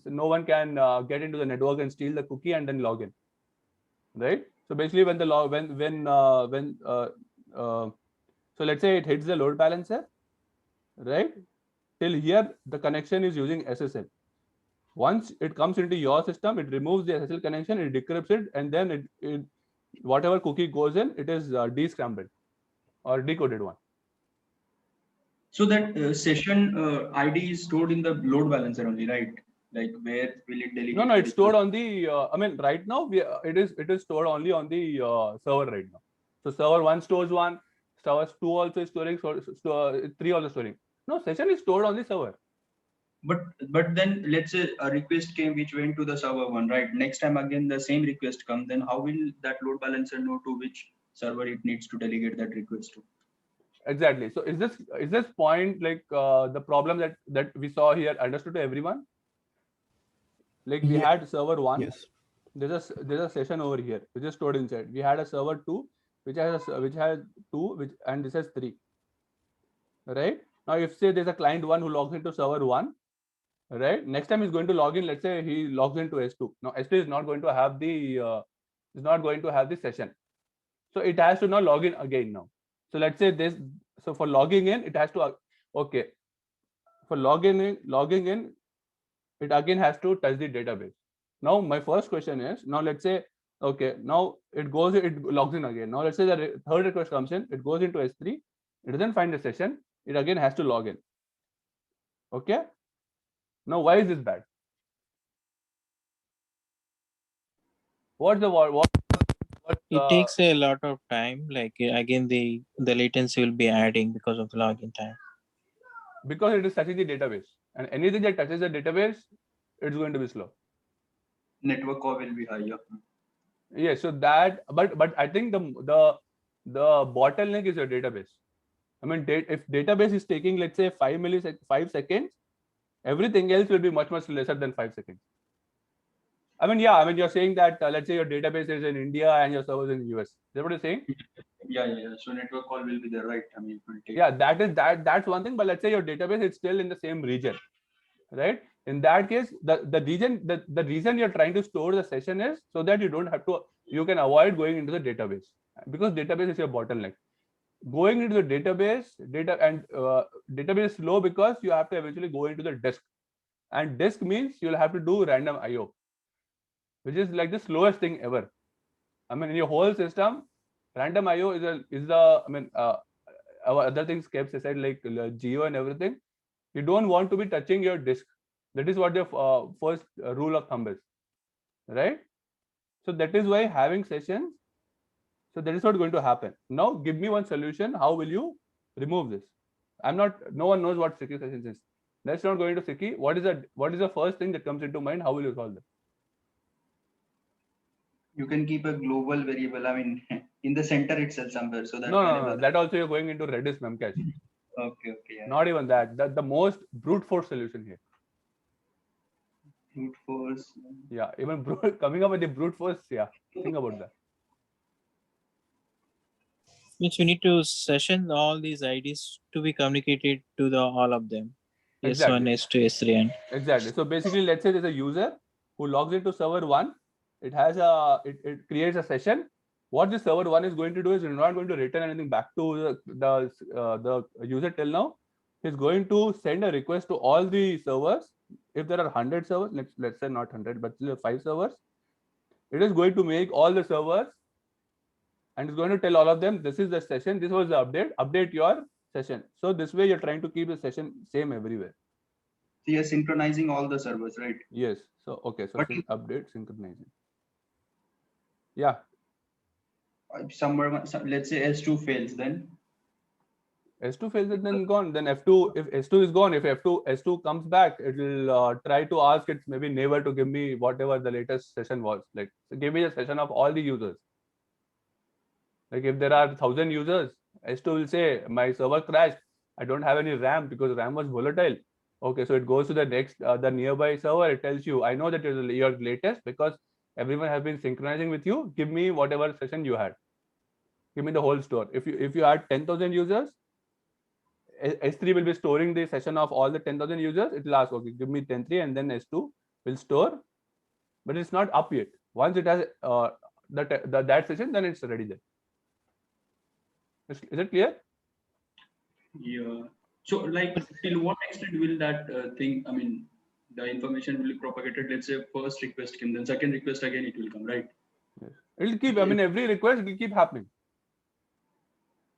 no one can get into the network and steal the cookie and then log in, right? So basically, when so let's say it hits the load balancer, right? Till here, the connection is using SSL. Once it comes into your system, it removes the SSL connection, it decrypts it, and then it whatever cookie goes in, it is descrambled or decoded one. So that session ID is stored in the load balancer only, right? Like where will it delegate? No, it's stored on the. Right now it is stored only on the server right now. So server 1 stores 1, server 2 also is storing, 3 also storing. No, session is stored on the server. But then let's say a request came which went to the server 1, right? Next time again the same request comes, then how will that load balancer know to which server it needs to delegate that request to? Exactly. So is this point like the problem that we saw here understood to everyone? Like we had server 1. Yes. There's a session over here which is stored inside. We had a server 2 which has 2 and this has 3. Right? Now if say there's a client 1 who logs into server 1, right? Next time he's going to log in, let's say he logs into S2. Now S2 is not going to have the session. So it has to now log in again now. So let's say this. So for logging in, it has to okay. For logging in, it again has to touch the database. Now my first question is, now let's say okay, now it logs in again. Now let's say the third request comes in, it goes into S3, it doesn't find the session, it again has to log in. Okay. Now why is this bad? It takes a lot of time. Like again, the latency will be adding because of the login time. Because it is touching the database, and anything that touches the database, it's going to be slow. Network call will be higher. Yeah, so that, but I think the bottleneck is your database. I mean, if database is taking, let's say 5 seconds, everything else will be much lesser than 5 seconds. I mean, yeah, I mean, you're saying that let's say your database is in India and your server is in US. Is that what you're saying? Yeah. So network call will be there, right? I mean, it will take. Yeah, that's one thing. But let's say your database is still in the same region, right? In that case, the reason you're trying to store the session is so that you can avoid going into the database, because database is your bottleneck. Going into the database is slow because you have to eventually go into the disk, and disk means you'll have to do random IO, which is like the slowest thing ever. I mean, in your whole system, random IO our other things kept aside, like Geo and everything. You don't want to be touching your disk. That is what your first rule of thumb is, right? So that is why having sessions. So that is not going to happen. Now give me one solution. How will you remove this? No one knows what sticky sessions is. That's not going to sticky. What is the first thing that comes into mind? How will you solve that? You can keep a global variable, I mean, in the center itself somewhere. So that no. That also you're going into Redis memcache. Okay. Yeah. Not even that. That's the most brute force solution here. Brute force. Yeah, even coming up with the brute force. Yeah, think about that. Means you need to session all these IDs to be communicated to all of them. Exactly. S1, S2, S3, and exactly. So basically, let's say there's a user who logs into server 1. It creates a session. What the server 1 is going to do is, you're not going to return anything back to the user till now. He's going to send a request to all the servers. If there are 100 servers, let's say not 100, but 5 servers, it is going to make all the servers, and it's going to tell all of them, this is the session, this was the update your session. So this way you're trying to keep the session same everywhere. So you're synchronizing all the servers, right? Yes. So okay, so update synchronizing. Yeah. Somewhere, let's say S2 fails, then S2 fails, it then gone. Then F2, if S2 is gone, if S2 comes back, it will try to ask its maybe neighbor to give me whatever the latest session was. Like, so give me a session of all the users. Like if there are 1,000 users, S2 will say my server crashed. I don't have any RAM because RAM was volatile. Okay, so it goes to the next, the nearby server. It tells you, I know that you're latest because everyone has been synchronizing with you. Give me whatever session you had. Give me the whole store. If you had 10,000 users, S3 will be storing the session of all the 10,000 users. It will ask, okay, give me 10.3, and then S2 will store, but it's not up yet. Once it has that session, then it's ready there. Is it clear? Yeah. So like till what extent will that thing, I mean, the information will be propagated? Let's say first request came, then second request again, it will come, right? Yes. It will keep, I mean, every request will keep happening.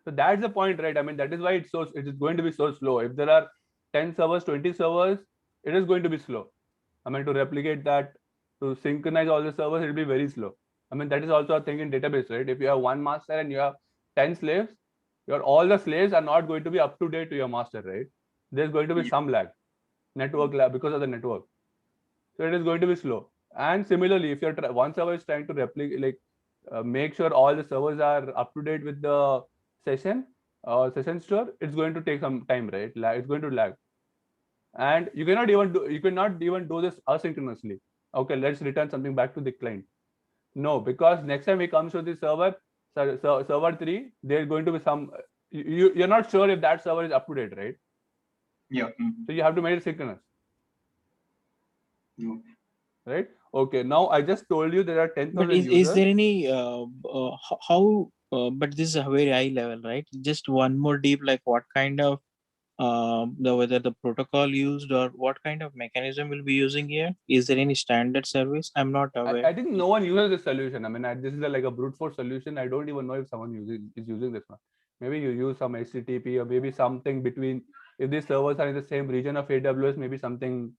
So that's the point, right? I mean, that is why it is going to be so slow. If there are 10 servers, 20 servers, it is going to be slow. I mean, to replicate that, to synchronize all the servers, it will be very slow. I mean, that is also a thing in database, right? If you have one master and you have 10 slaves, all the slaves are not going to be up to date to your master, right? There's going to be some lag, network lag, because of the network. So it is going to be slow. And similarly, if one server is trying to replicate, make sure all the servers are up to date with the session, session store, it's going to take some time, right? It's going to lag, and you cannot even do this asynchronously. Okay, let's return something back to the client. No, because next time it comes to the server 3, there's going to be some, you're not sure if that server is up to date, right? Yeah. So you have to make it synchronous. Okay. Right? Okay, now I just told you there are 10,000 But users. is there any how? But this is a very high level, right? Just one more deep, like what kind of whether the protocol used or what kind of mechanism will be using here? Is there any standard service? I'm not aware. I think no one uses this solution. I mean, this is like a brute force solution. I don't even know if someone is using this one. Maybe you use some HTTP or maybe something between. If these servers are in the same region of AWS, maybe something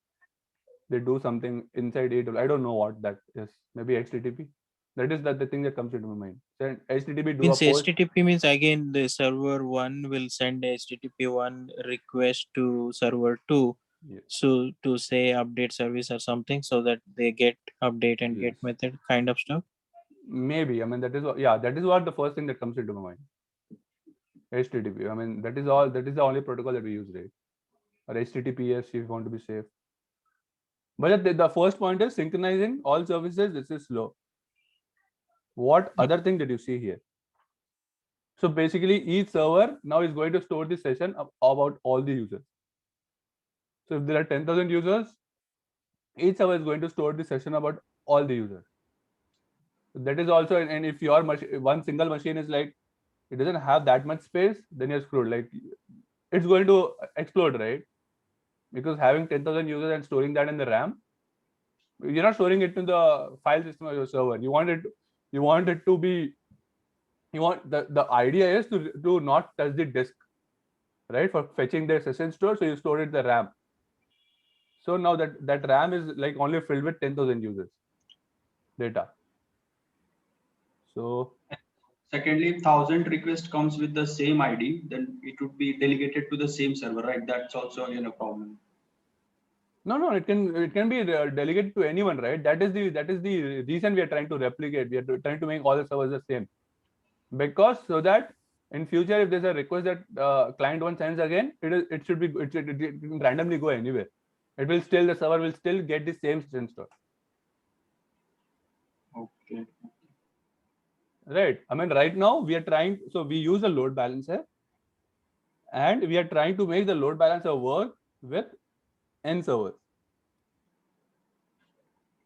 they do something inside AWS. I don't know what that is. Maybe HTTP. That is the thing that comes into my mind. So HTTP do Means a post. HTTP means again the server 1 will send HTTP 1 request to server 2. Yes. So to say update service or something, so that they get update and Yes. get method kind of stuff. Maybe. I mean, that is what the first thing that comes into my mind. HTTP. I mean, that is the only protocol that we use, right? Or HTTPS if you want to be safe. But the first point is synchronizing all services. This is slow. What other thing did you see here? So basically, each server now is going to store the session about all the users. So if there are 10,000 users, each server is going to store the session about all the users. So that is also, and if your one single machine is like, it doesn't have that much space, then you're screwed. Like, it's going to explode, right? Because having 10,000 users and storing that in the RAM, you're not storing it in the file system of your server. You want it to be, the idea is to not touch the disk, right? For fetching the session store, so you store it in the RAM. So now that RAM is like only filled with 10,000 users data. So secondly, if 1,000 request comes with the same ID, then it would be delegated to the same server, right? That's also again a problem. No, it can be delegated to anyone, right? That is the reason we are trying to replicate. We are trying to make all the servers the same, because so that in future, if there's a request that client one sends again, it can randomly go anywhere. The server will still get the same session store. Okay. Right. I mean, right now we are trying. So we use a load balancer, and we are trying to make the load balancer work with N servers.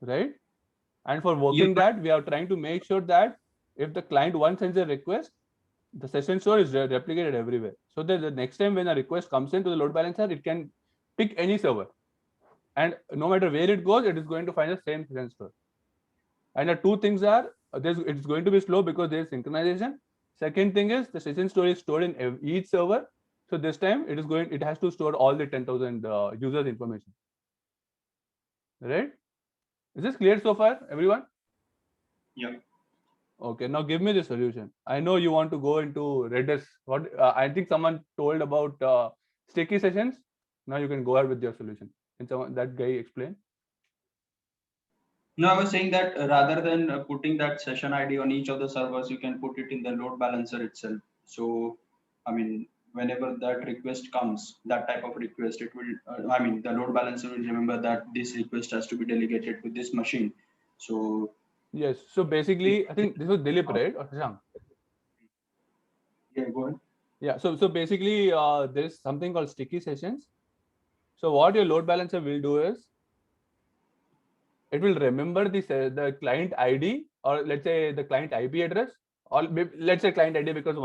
Right. And for working that, we are trying to make sure that if the client one sends a request, the session store is replicated everywhere. So that the next time when a request comes into the load balancer, it can pick any server. And no matter where it goes, it is going to find the same session store. And the two things are, it's going to be slow because there is synchronization. Second thing is the session store is stored in each server. So this time it has to store all the 10,000 users information. Right? Is this clear so far, everyone? Yeah. Okay, now give me the solution. I know you want to go into Redis. What I think someone told about sticky sessions. Now you can go ahead with your solution. Can that guy explain? No, I was saying that rather than putting that session ID on each of the servers, you can put it in the load balancer itself. So, I mean, whenever that request comes, that type of request, it will, the load balancer will remember that this request has to be delegated to this machine. So, yes. So basically, I think this was Dilip, right? Or Shashank? Yeah, go ahead. Yeah. So basically, there is something called sticky sessions. So what your load balancer will do is, it will remember the client ID, or let's say the client IP address, or let's say client ID because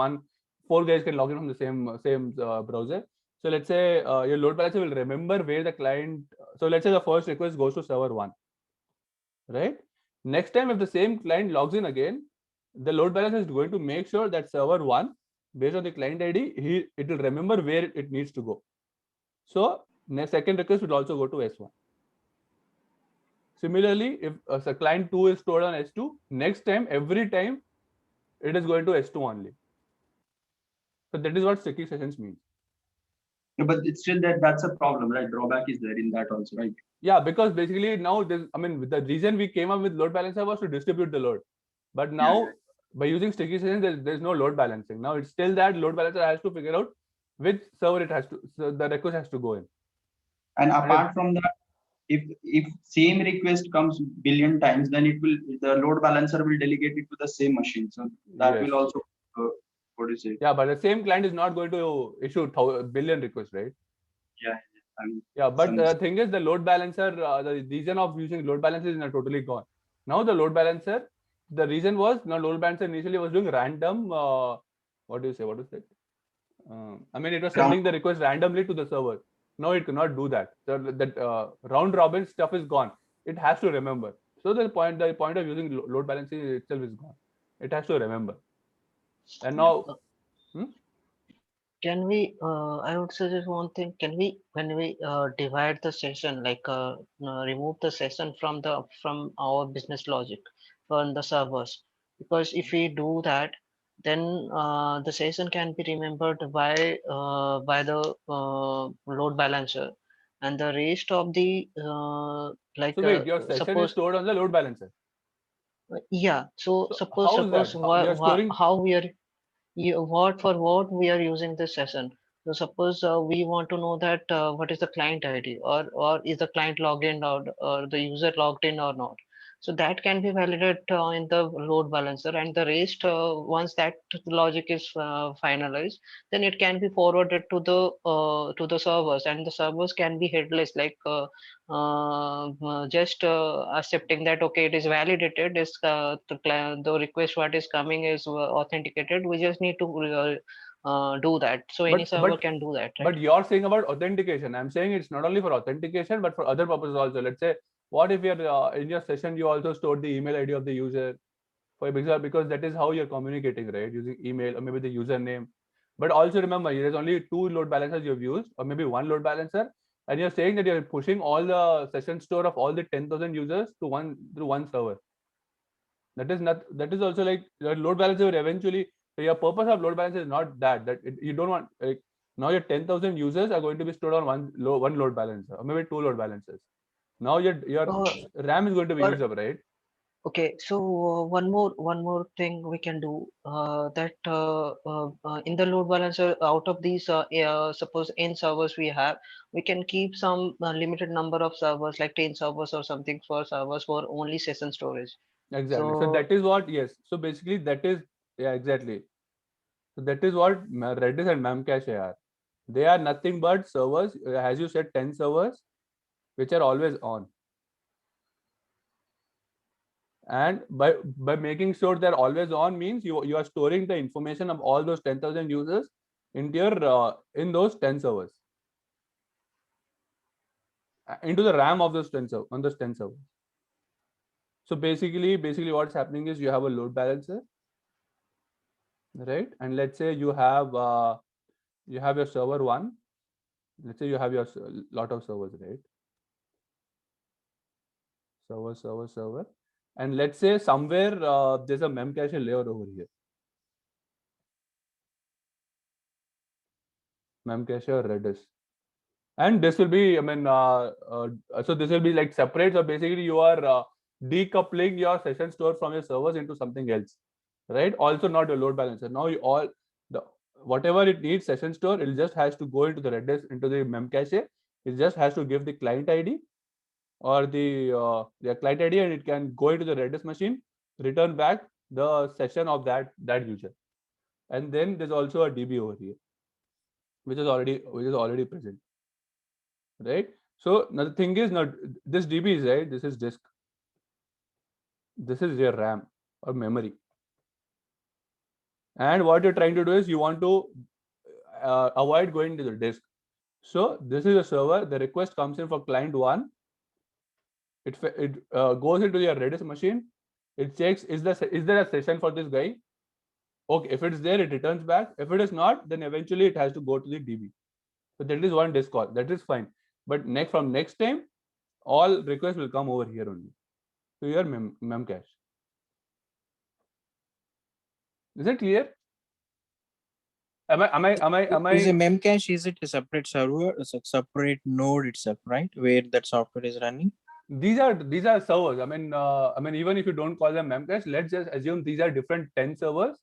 4 guys can log in from the same browser. So let's say your load balancer will remember where the client. So let's say the first request goes to server 1, right? Next time, if the same client logs in again, the load balancer is going to make sure that server 1, based on the client ID, it will remember where it needs to go. So the second request will also go to S1. Similarly, if the client 2 is stored on S2, next time, every time, it is going to S2 only. So that is what sticky sessions means. Yeah, but it's still that's a problem, right? Drawback is there in that also, right? Yeah, because basically now, the reason we came up with load balancer was to distribute the load. But now by using sticky sessions, there's no load balancing. Now it's still that load balancer has to figure out which server it has to, so the request has to go in. And apart from that, if same request comes billion times, then the load balancer will delegate it to the same machine. So that will also what do you say? Yeah, but the same client is not going to issue billion requests, right? Yeah. I mean, yeah, but the thing is, the load balancer, the reason of using load balancer is not totally gone. Now the load balancer, the reason was, now load balancer initially was doing random, what do you say? What is it? I mean, it was sending the request randomly to the server. Now it cannot do that. So that round robin stuff is gone. It has to remember. So the point of using load balancing itself is gone. It has to remember. And now, can we I would suggest one thing. Can we, when we divide the session, like remove the session from our business logic from the servers, because if we do that, then the session can be remembered by the load balancer, and the rest of the like so wait, your session is stored on the load balancer. Yeah. So suppose how we are what we are using this session. So suppose we want to know that what is the client ID, or is the client logged in, or the user logged in or not. So that can be validated in the load balancer, and the rest, once that logic is finalized, then it can be forwarded to the servers, and the servers can be headless, like just accepting that okay, it is validated, is the request what is coming is authenticated. We just need to do that. So any server can do that, right? But you're saying about authentication. I'm saying it's not only for authentication, but for other purposes also. Let's say, what if you're in your session, you also stored the email ID of the user, for example, because that is how you're communicating, right? Using email or maybe the username. But also remember, there's only 2 load balancers you've used, or maybe 1 load balancer, and you're saying that you're pushing all the session store of all the 10,000 users to through one server. That is also like your load balancer will eventually. So your purpose of load balancer is not that you don't want, like, now your 10,000 users are going to be stored on one load balancer, or maybe 2 load balancers. Now your RAM is going to be used up, right? Okay, so one more thing we can do, that in the load balancer, out of these suppose n servers we have, we can keep some limited number of servers, like 10 servers or something, for servers for only session storage. Exactly. So that is what, yes. So basically that is, yeah, exactly. So that is what Redis and Memcache are. They are nothing but servers, as you said, 10 servers, which are always on. And by making sure they're always on means you are storing the information of all those 10,000 users into your in those 10 servers, into the RAM of those 10 servers. So basically what's happening is you have a load balancer, right? And let's say you have your server 1. Let's say you have your lot of servers, right? Server. And let's say somewhere there's a Memcache layer over here. Memcache or Redis. And this will be, so this will be like separate. So basically you are decoupling your session store from your servers into something else, right? Also not your load balancer. Now whatever it needs session store, it just has to go into the Redis, into the Memcache. It just has to give the client ID or the client ID, and it can go into the Redis machine, return back the session of that user. And then there's also a DB over here, which is already present, right? So now the thing is, not this DB is, right, this is disk, this is your RAM or memory, and what you're trying to do is you want to avoid going to the disk. So this is a server. The request comes in for client 1. It goes into your Redis machine. It checks, is there a session for this guy? Okay, if it's there, it returns back. If it is not, then eventually it has to go to the DB. So that is one disk call. That is fine. But from next time, all requests will come over here only to your Memcache. Is it clear? Am I? Is a Memcache, is it a separate server, a separate node itself, right? Where that software is running? these are servers. I mean, even if you don't call them memcache, let's just assume these are different 10 servers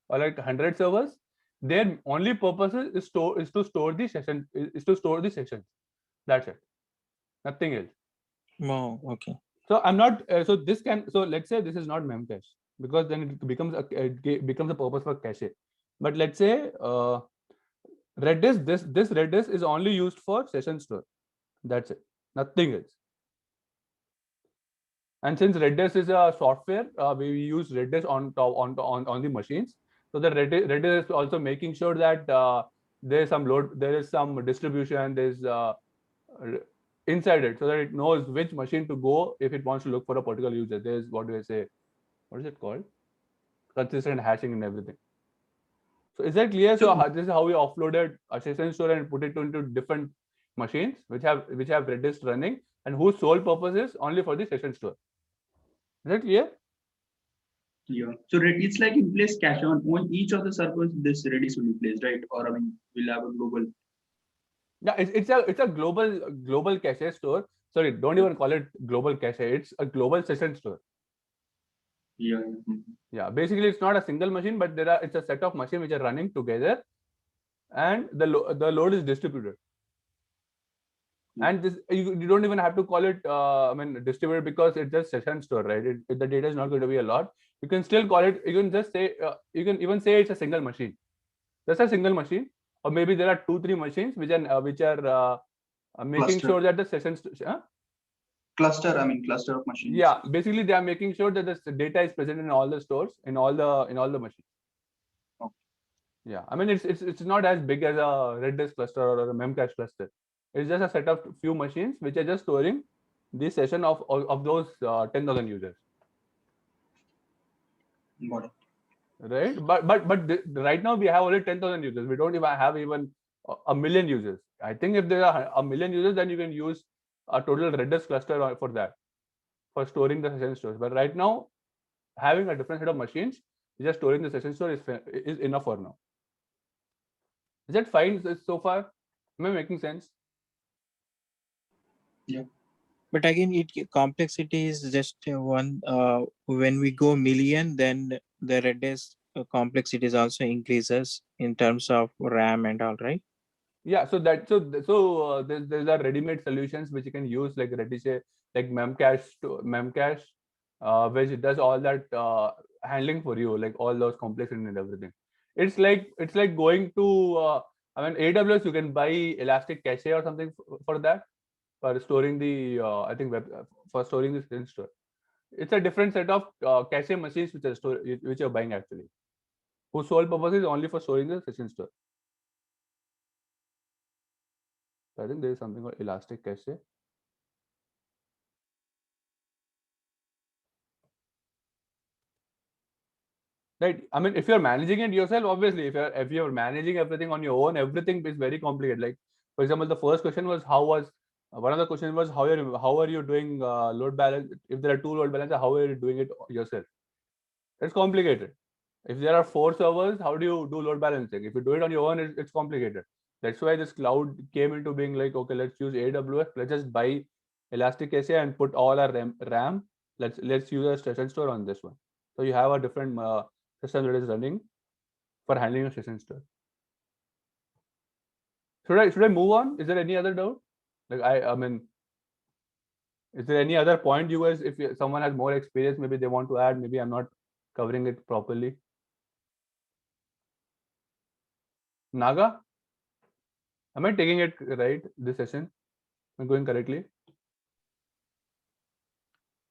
or like 100 servers. Their only purpose is to store the session, is to store the sessions. That's it. Nothing else. Oh, okay. So I'm not. So this can. So let's say this is not memcache, because then it becomes a purpose for cache. But let's say Redis. This Redis is only used for session store. That's it. Nothing else. And since Redis is a software, we use Redis on the machines. So the Redis is also making sure that there is some load, there is some distribution, there's inside it, so that it knows which machine to go if it wants to look for a particular user. There's, what do I say? What is it called? Consistent hashing and everything. So is that clear? So this is how we offloaded a session store and put it into different machines which have Redis running, and whose sole purpose is only for the session store. Is that clear? Yeah. So it's like in place cache on each of the servers. This Redis will be placed, right? Or I mean, we'll have a global. Yeah, it's a global cache store. Sorry, don't even call it global cache. It's a global session store. Yeah. Yeah. Basically, it's not a single machine, but it's a set of machines which are running together, and the load is distributed. And this you don't even have to call it distributed, because it's just session store, right? The data is not going to be a lot. You can still call it. You can just say you can even say it's a single machine. That's a single machine, or maybe there are 2-3 machines which are making Cluster. sure that the sessions. Cluster. I mean, cluster of machines. Yeah, basically they are making sure that the data is present in all the stores, in all the machines. Okay. Yeah, I mean it's not as big as a Redis cluster or a Memcache cluster. It's just a set of few machines which are just storing the session of those 10,000 users. Got it. Right, but right now we have only 10,000 users. We don't even have a million users. I think if there are a million users, then you can use a total Redis cluster for that, for storing the session stores. But right now, having a different set of machines, just storing the session store is enough for now. Is that fine so far? Am I making sense? Yeah. But again, complexity is just one. When we go million, then the Redis complexity also increases in terms of RAM and all, right? Yeah. So there's a ready-made solutions which you can use, like Redis, like Memcache, which does all that handling for you, like all those complexity and everything. It's like going to AWS. You can buy Elastic Cache or something for that, for storing the for storing the session store. It's a different set of cache machines which you're buying actually, whose sole purpose is only for storing the session store. So I think there is something called Elastic Cache. Right. I mean, if you're managing it yourself, obviously, if you're managing everything on your own, everything is very complicated. Like, for example, the first question was one of the questions was how are you doing load balance? If there are 2 load balancers, how are you doing it yourself? It's complicated. If there are 4 servers, how do you do load balancing? If you do it on your own, it's complicated. That's why this cloud came into being, like, okay, let's use AWS. Let's just buy Elastic Cache and put all our RAM. Let's use a session store on this one. So you have a different system that is running for handling your session store. Should I move on? Is there any other doubt? Like I mean, is there any other point you guys, if someone has more experience, maybe they want to add, maybe I'm not covering it properly. Naga, am I taking it right, this session? Am I going correctly?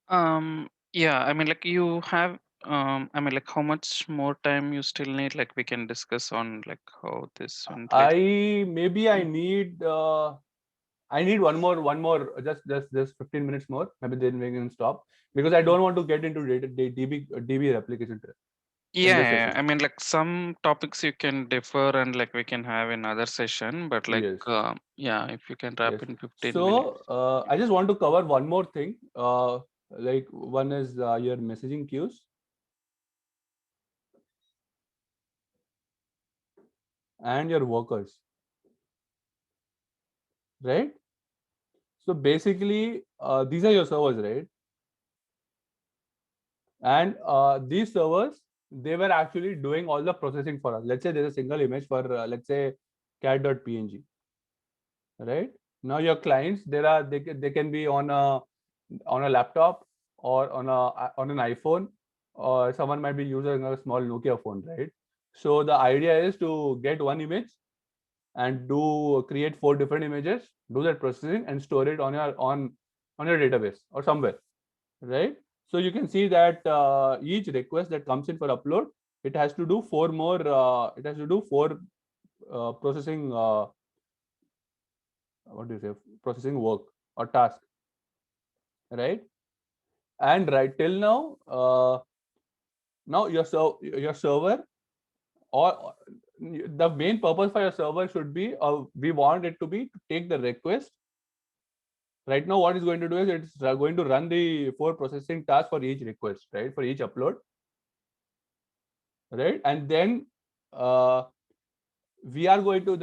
Yeah, I mean, like you have I mean, like how much more time you still need? Like we can discuss on like how this one. I need one more, just 15 minutes more. Maybe then we can stop, because I don't want to get into DB replication. Yeah, I mean, like some topics you can defer and like we can have another session, but like Yes. yeah, if you can wrap in 15 minutes. So I just want to cover one more thing. Like one is your messaging queues, and your workers, right? So basically, these are your servers, right? And these servers, they were actually doing all the processing for us. Let's say there's a single image for, let's say, cat.png, right? Now your clients, they can be on a laptop or on an iPhone, or someone might be using a small Nokia phone, right? So the idea is to get one image and create 4 different images, do that processing and store it on your database or somewhere, right? So you can see that each request that comes in for upload, it has to do 4 more. It has to do 4 processing. What do you say? Processing work or task, right? And right till now, now your server, or the main purpose for your server should be, we want it to be to take the request. Right now, what it's going to do is it's going to run the 4 processing tasks for each request, right? For each upload, right? And then the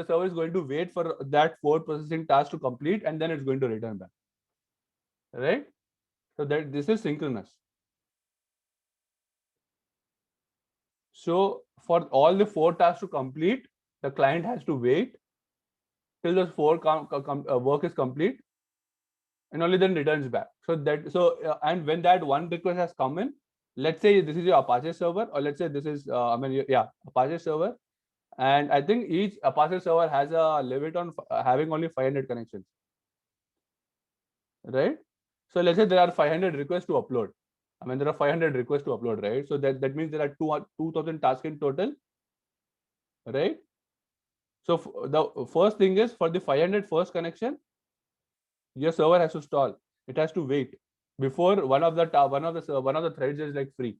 server is going to wait for that 4 processing tasks to complete, and then it's going to return back, right? So that this is synchronous. So for all the 4 tasks to complete, the client has to wait till those 4 work is complete, and only then returns back. And when that one request has come in, let's say this is your Apache server, or let's say this is Apache server, and I think each Apache server has a limit on having only 500 connections, right? So let's say there are 500 requests to upload. There are 500 requests to upload, right? So that means there are 2,000 tasks in total, right? So the first thing is, for the 500 first connection, your server has to stall. It has to wait before one of the threads is like free.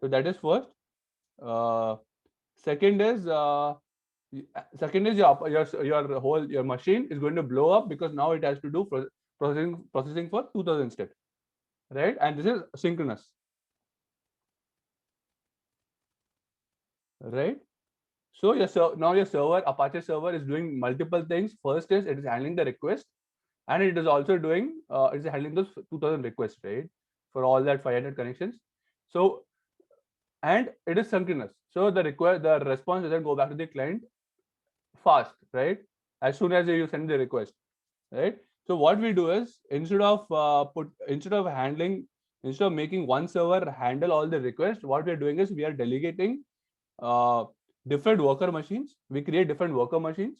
So that is first. Second is your machine is going to blow up, because now it has to do processing for 2,000 steps, right? And this is synchronous, right? So now your server, Apache server, is doing multiple things. First is it is handling the request, and it is also doing it's handling those 2,000 requests, right, for all that 500 connections. So, and it is synchronous. So the response doesn't go back to the client fast, right? As soon as you send the request, right? So what we do is, instead of making one server handle all the requests, what we are doing is we are delegating different worker machines. We create different worker machines,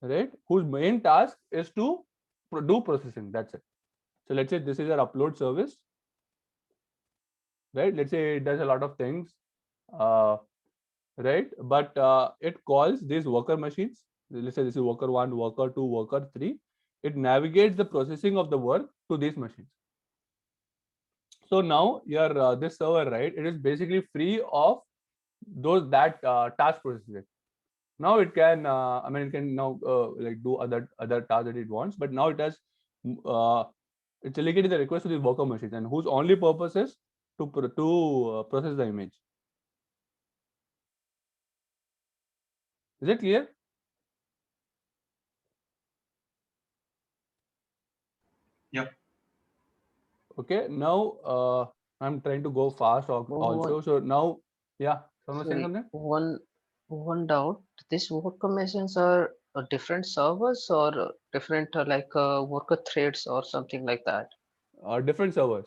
right, whose main task is to do processing. That's it. So let's say this is our upload service, right? Let's say it does a lot of things, right? But it calls these worker machines. Let's say this is worker 1, worker 2, worker 3. It navigates the processing of the work to these machines. So now your this server, right, it is basically free of task processing. Now it can it can now like do other tasks that it wants, but now it has it's delegating the request to the worker machines, and whose only purpose is to process the image. Is it clear? Yeah. Okay. Now I'm trying to go fast also. So now, yeah. Someone saying something? One doubt. These worker machines are different servers, or different worker threads or something like that? Different servers.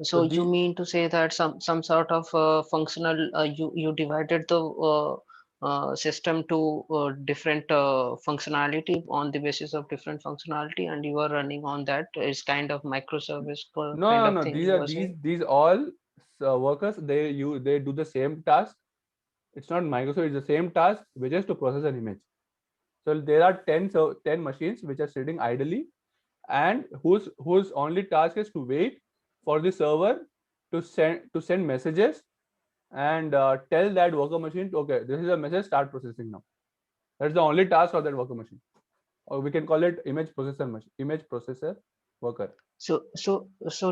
So you mean to say that some sort of functional, you divided the system to different functionality on the basis of different functionality, and you are running on that. It's kind of microservice kind of thing. These all workers, they do the same task. It's not microservice, it's the same task, which is to process an image. So there are 10 machines which are sitting idly, and whose only task is to wait for the server to send messages and tell that worker machine, okay, this is a message, start processing now. That's the only task of that worker machine, or we can call it image processor. worker. So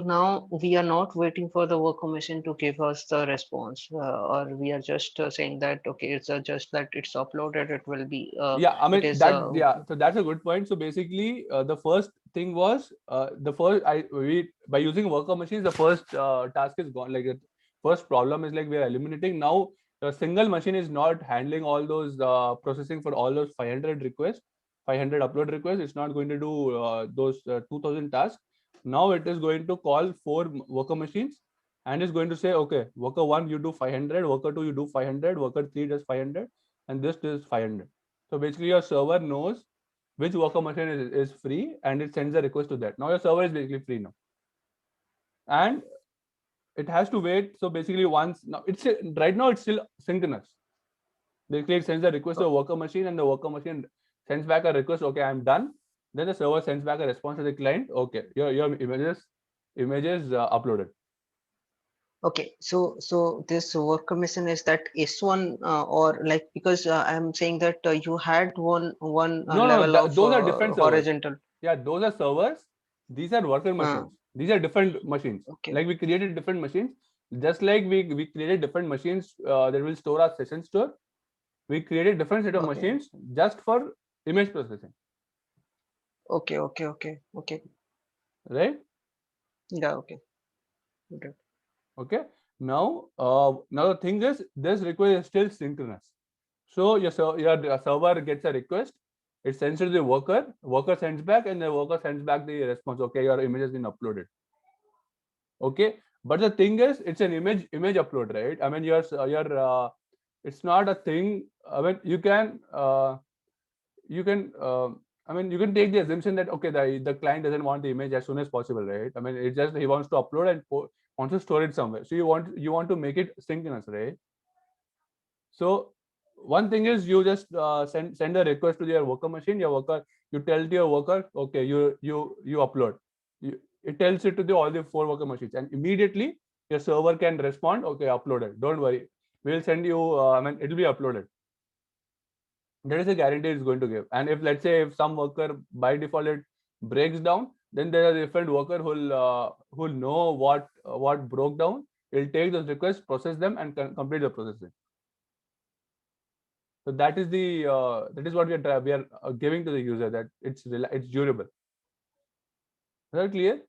now we are not waiting for the worker machine to give us the response, or we are just saying that okay, it's just that it's uploaded. It will be. Yeah, I It mean is. so that's a good point. So basically, the first thing was by using worker machines, the first task is gone. Like the first problem is like we are eliminating. Now the single machine is not handling all those processing for all those 500 requests, 500 upload requests. It's not going to do those 2000 tasks. Now it is going to call 4 worker machines and is going to say, okay, worker 1 you do 500, worker 2 you do 500, worker 3 does 500, and this is 500. So basically your server knows which worker machine is free and it sends a request to that. Now your server is basically free now. And it has to wait. So basically once now it's right now it's still synchronous. Basically it sends a request to a worker machine and the worker machine sends back a request, okay, I'm done. Then the server sends back a response to the client, okay, your images uploaded. Okay, so this worker machine is that S1 or like, because I'm saying that you had one level of those are different horizontal. Servers. Yeah, those are servers. These are worker machines. These are different machines. Okay. Like we created different machines, just like we created different machines that will store our session store. We created different set of machines just for image processing. Okay. Right? Yeah. Okay. Okay. Now the thing is, this request is still synchronous. So your server gets a request, it sends it to the worker sends back, and the worker sends back the response. Okay, your image has been uploaded. Okay, but the thing is, it's an image upload, right? I mean, it's not a thing. I mean, you can take the assumption that okay, the client doesn't want the image as soon as possible, right? I mean, it's just he wants to upload and wants to store it somewhere. So you want to make it synchronous, right? So one thing is you just send a request to your worker machine. You tell to your worker, okay, you upload. It tells it to all the 4 worker machines, and immediately your server can respond, okay, uploaded. Don't worry, we'll send you. It will be uploaded. That is a guarantee it's going to give. And if let's say if some worker by default it breaks down, then there are different worker who'll know what broke down. He'll take those requests, process them, and complete the processing. So that is what we are giving to the user, that it's durable. Is that clear?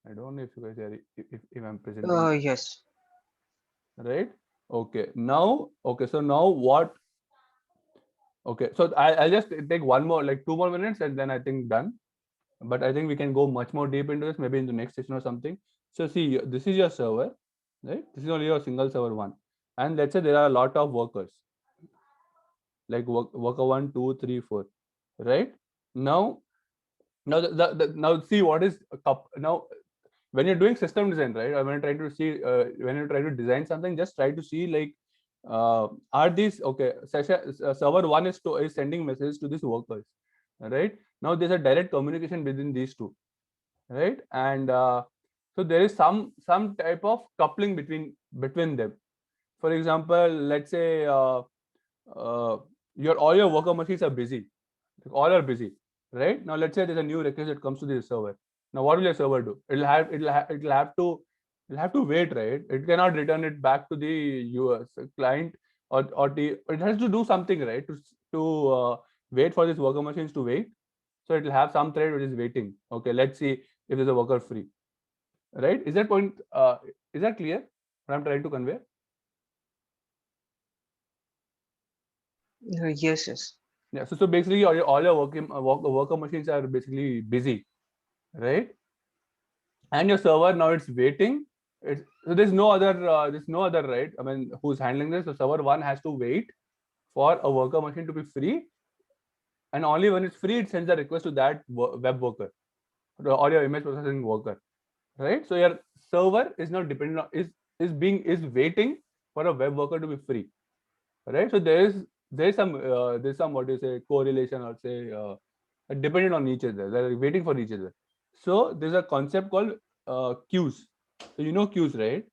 I don't know if you guys are if I'm presenting. Yes. Right. Okay. Now. Okay. So now what? Okay. So I'll just take 2 more minutes, and then I think done. But I think we can go much more deep into this, maybe in the next session or something. So see, this is your server, right? This is only your single server 1. And let's say there are a lot of workers, like worker 1, 2, 3, 4, right? Now see what is now when you're doing system design, right? When you're trying to see when you're trying to design something, just try to see like are these okay? Server 1 is sending messages to these workers, right? Now there's a direct communication between these two, right? And so there is some type of coupling between them. For example, let's say all your worker machines are busy, all are busy, right? Now let's say there's a new request that comes to the server. Now what will your server do? It'll have to wait, right? It cannot return it back to the US client or it has to do something, right? To wait for these worker machines to wait. So it will have some thread which is waiting. Okay, let's see if there's a worker free, right? Is that point? Is that clear? What I'm trying to convey? Yes. Yeah. So basically, all your worker machines are basically busy, right? And your server now it's waiting. So there's no other right. I mean, who's handling this? So server 1 has to wait for a worker machine to be free, and only when it's free it sends a request to that web worker or your image processing worker, right? So your server is not dependent on is waiting for a web worker to be free, right? So there's some what do you say correlation or say dependent on each other. They're waiting for each other. So there's a concept called queues. So you know queues, right?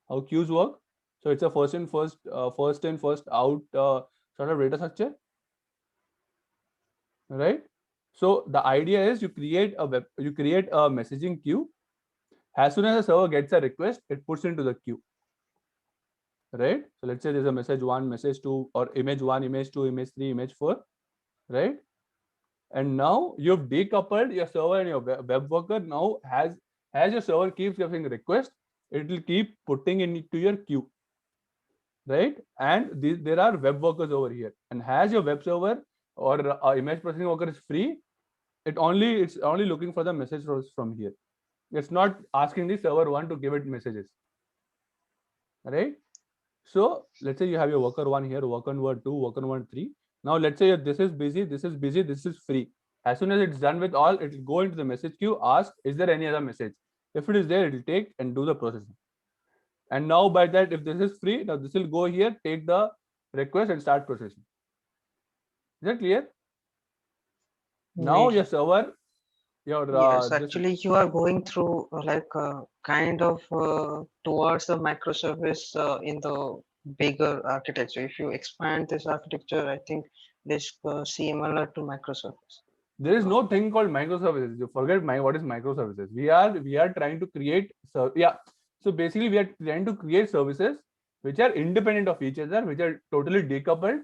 How queues work? So it's a first in first out sort of data structure, right? So the idea is you create a messaging queue. As soon as the server gets a request, it puts into the queue. Right? So let's say there's a message 1, message 2, or image 1, image 2, image 3, image 4, right? And now you've decoupled your server and your web worker. Now as your server keeps getting request, it will keep putting into your queue, right? And there are web workers over here. And as your web server or image processing worker is free, it's only looking for the message from here. It's not asking the server 1 to give it messages, right? So let's say you have your worker 1 here, worker 1 2, worker 1 3. Now let's say this is busy, this is busy, this is free. As soon as it's done with all, it will go into the message queue, ask, is there any other message? If it is there, it will take and do the processing. And now by that, if this is free, now this will go here, take the request and start processing. Is that clear? Now your server, Yes, actually you are going through kind of towards the microservice in the bigger architecture. If you expand this architecture, I think this similar to microservice. There is no thing called microservices. You forget what is microservices. We are trying to create so basically we are trying to create services which are independent of each other, which are totally decoupled,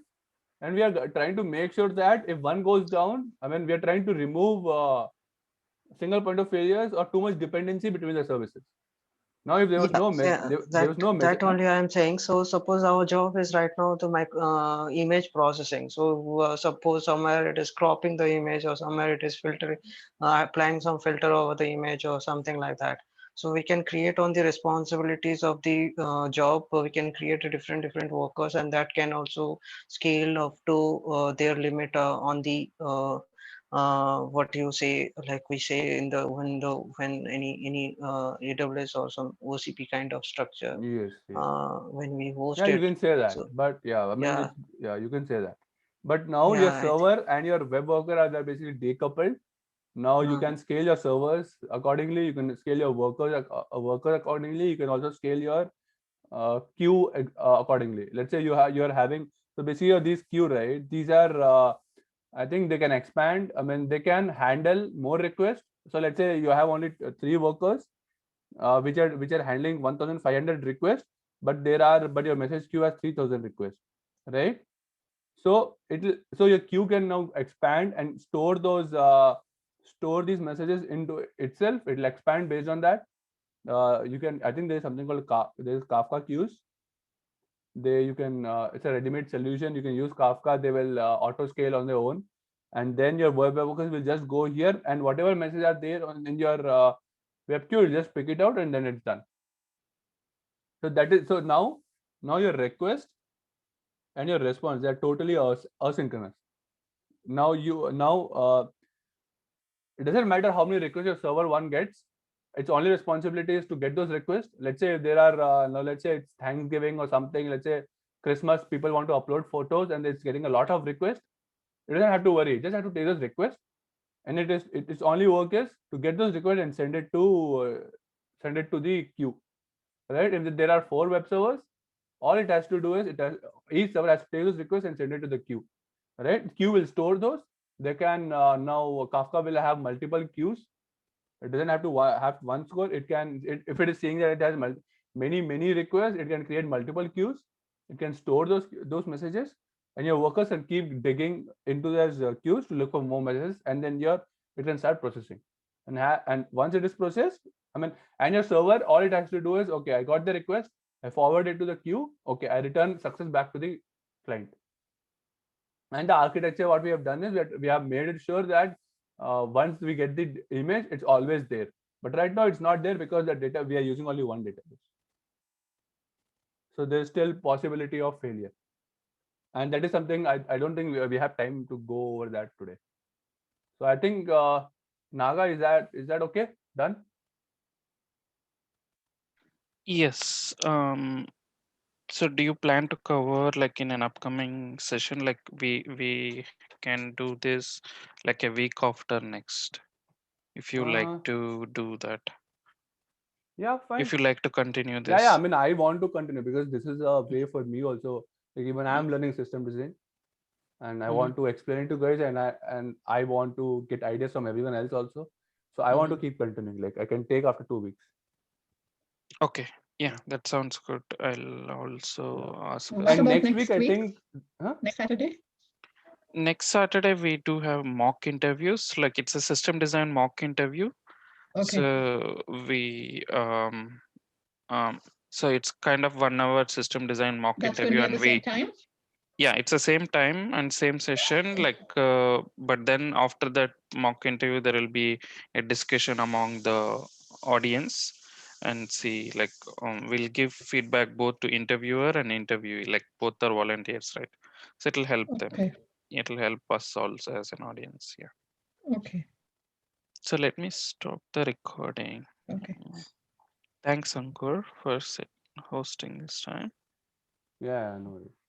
and we are trying to make sure that if one goes down, I mean, we are trying to remove single point of failures or too much dependency between the services. Now, if there was there was no that only I am saying. So suppose our job is right now the image processing. So suppose somewhere it is cropping the image, or somewhere it is filtering, applying some filter over the image or something like that. So we can create on the responsibilities of the job. We can create a different workers, and that can also scale up to their limit on the what you say, like we say in the when any AWS or some OCP kind of structure. Yes. When we host it. it. You can say that, So, but I mean, you can say that. But now your I server and your web worker are basically decoupled. Now you can scale your servers accordingly. You can scale your workers accordingly. You can also scale your queue accordingly. Let's say you're having, so basically these queue, right? These are I think they can expand. I mean, they can handle more requests. So let's say you have only 3 workers which are handling 1,500 requests, but your message queue has 3,000 requests, right? So your queue can now expand and store these messages into itself. It'll expand based on that. You can, I think there's something called there's Kafka queues. It's a ready-made solution. You can use Kafka. They will auto scale on their own, and then your web workers will just go here, and whatever messages are there in your web queue, you just pick it out, and then it's done. So now your request and your response, they are totally asynchronous. Now it doesn't matter how many requests your server 1 gets. Its only responsibility is to get those requests. Let's say if there are now let's say it's Thanksgiving or something. Let's say Christmas, people want to upload photos and it's getting a lot of requests. It doesn't have to worry. It just have to take those requests, and its only work is to get those requests and send it to the queue. Right? If there are 4 web servers, all it has to do is each server has to take those requests and send it to the queue. Right? Queue will store those. They can now Kafka will have multiple queues. It doesn't have to have one score. It can, if it is saying that it has many requests, it can create multiple queues. It can store those messages, and your workers can keep digging into those queues to look for more messages, and then it can start processing. And once it is processed, and your server, all it has to do is, okay, I got the request, I forward it to the queue. Okay, I return success back to the client. And the architecture, what we have done is we have made it sure that once we get the image, it's always there. But right now it's not there because the data, we are using only one database. So there's still possibility of failure. And that is something I don't think we have time to go over that today. So I think Naga, is that okay? Done? Yes. So do you plan to cover like in an upcoming session, like we can do this like a week after next, if you like to do that? Yeah, fine. If you like to continue this. Yeah. I mean, I want to continue because this is a way for me also. Like even I'm learning system design. and I Mhm. want to explain it to guys, and I want to get ideas from everyone else also. So I want to keep continuing. Like I can take after 2 weeks. Okay. Yeah, that sounds good. I'll also ask What us. And about next next week, I week? think, huh? Next Saturday? Next Saturday, we do have mock interviews. Like it's a system design mock interview. Okay. So we so it's kind of 1 hour system design mock That's going to interview, be at and the same time? yeah, it's the same time and same session. Like, but then after that mock interview, there will be a discussion among the audience, and see like we'll give feedback both to interviewer and interviewee. Like both are volunteers, right? So it'll help them. Okay. It'll help us also as an audience. Yeah. Okay. So let me stop the recording. Okay. Thanks, Ankur, for hosting this time. Yeah, no worries.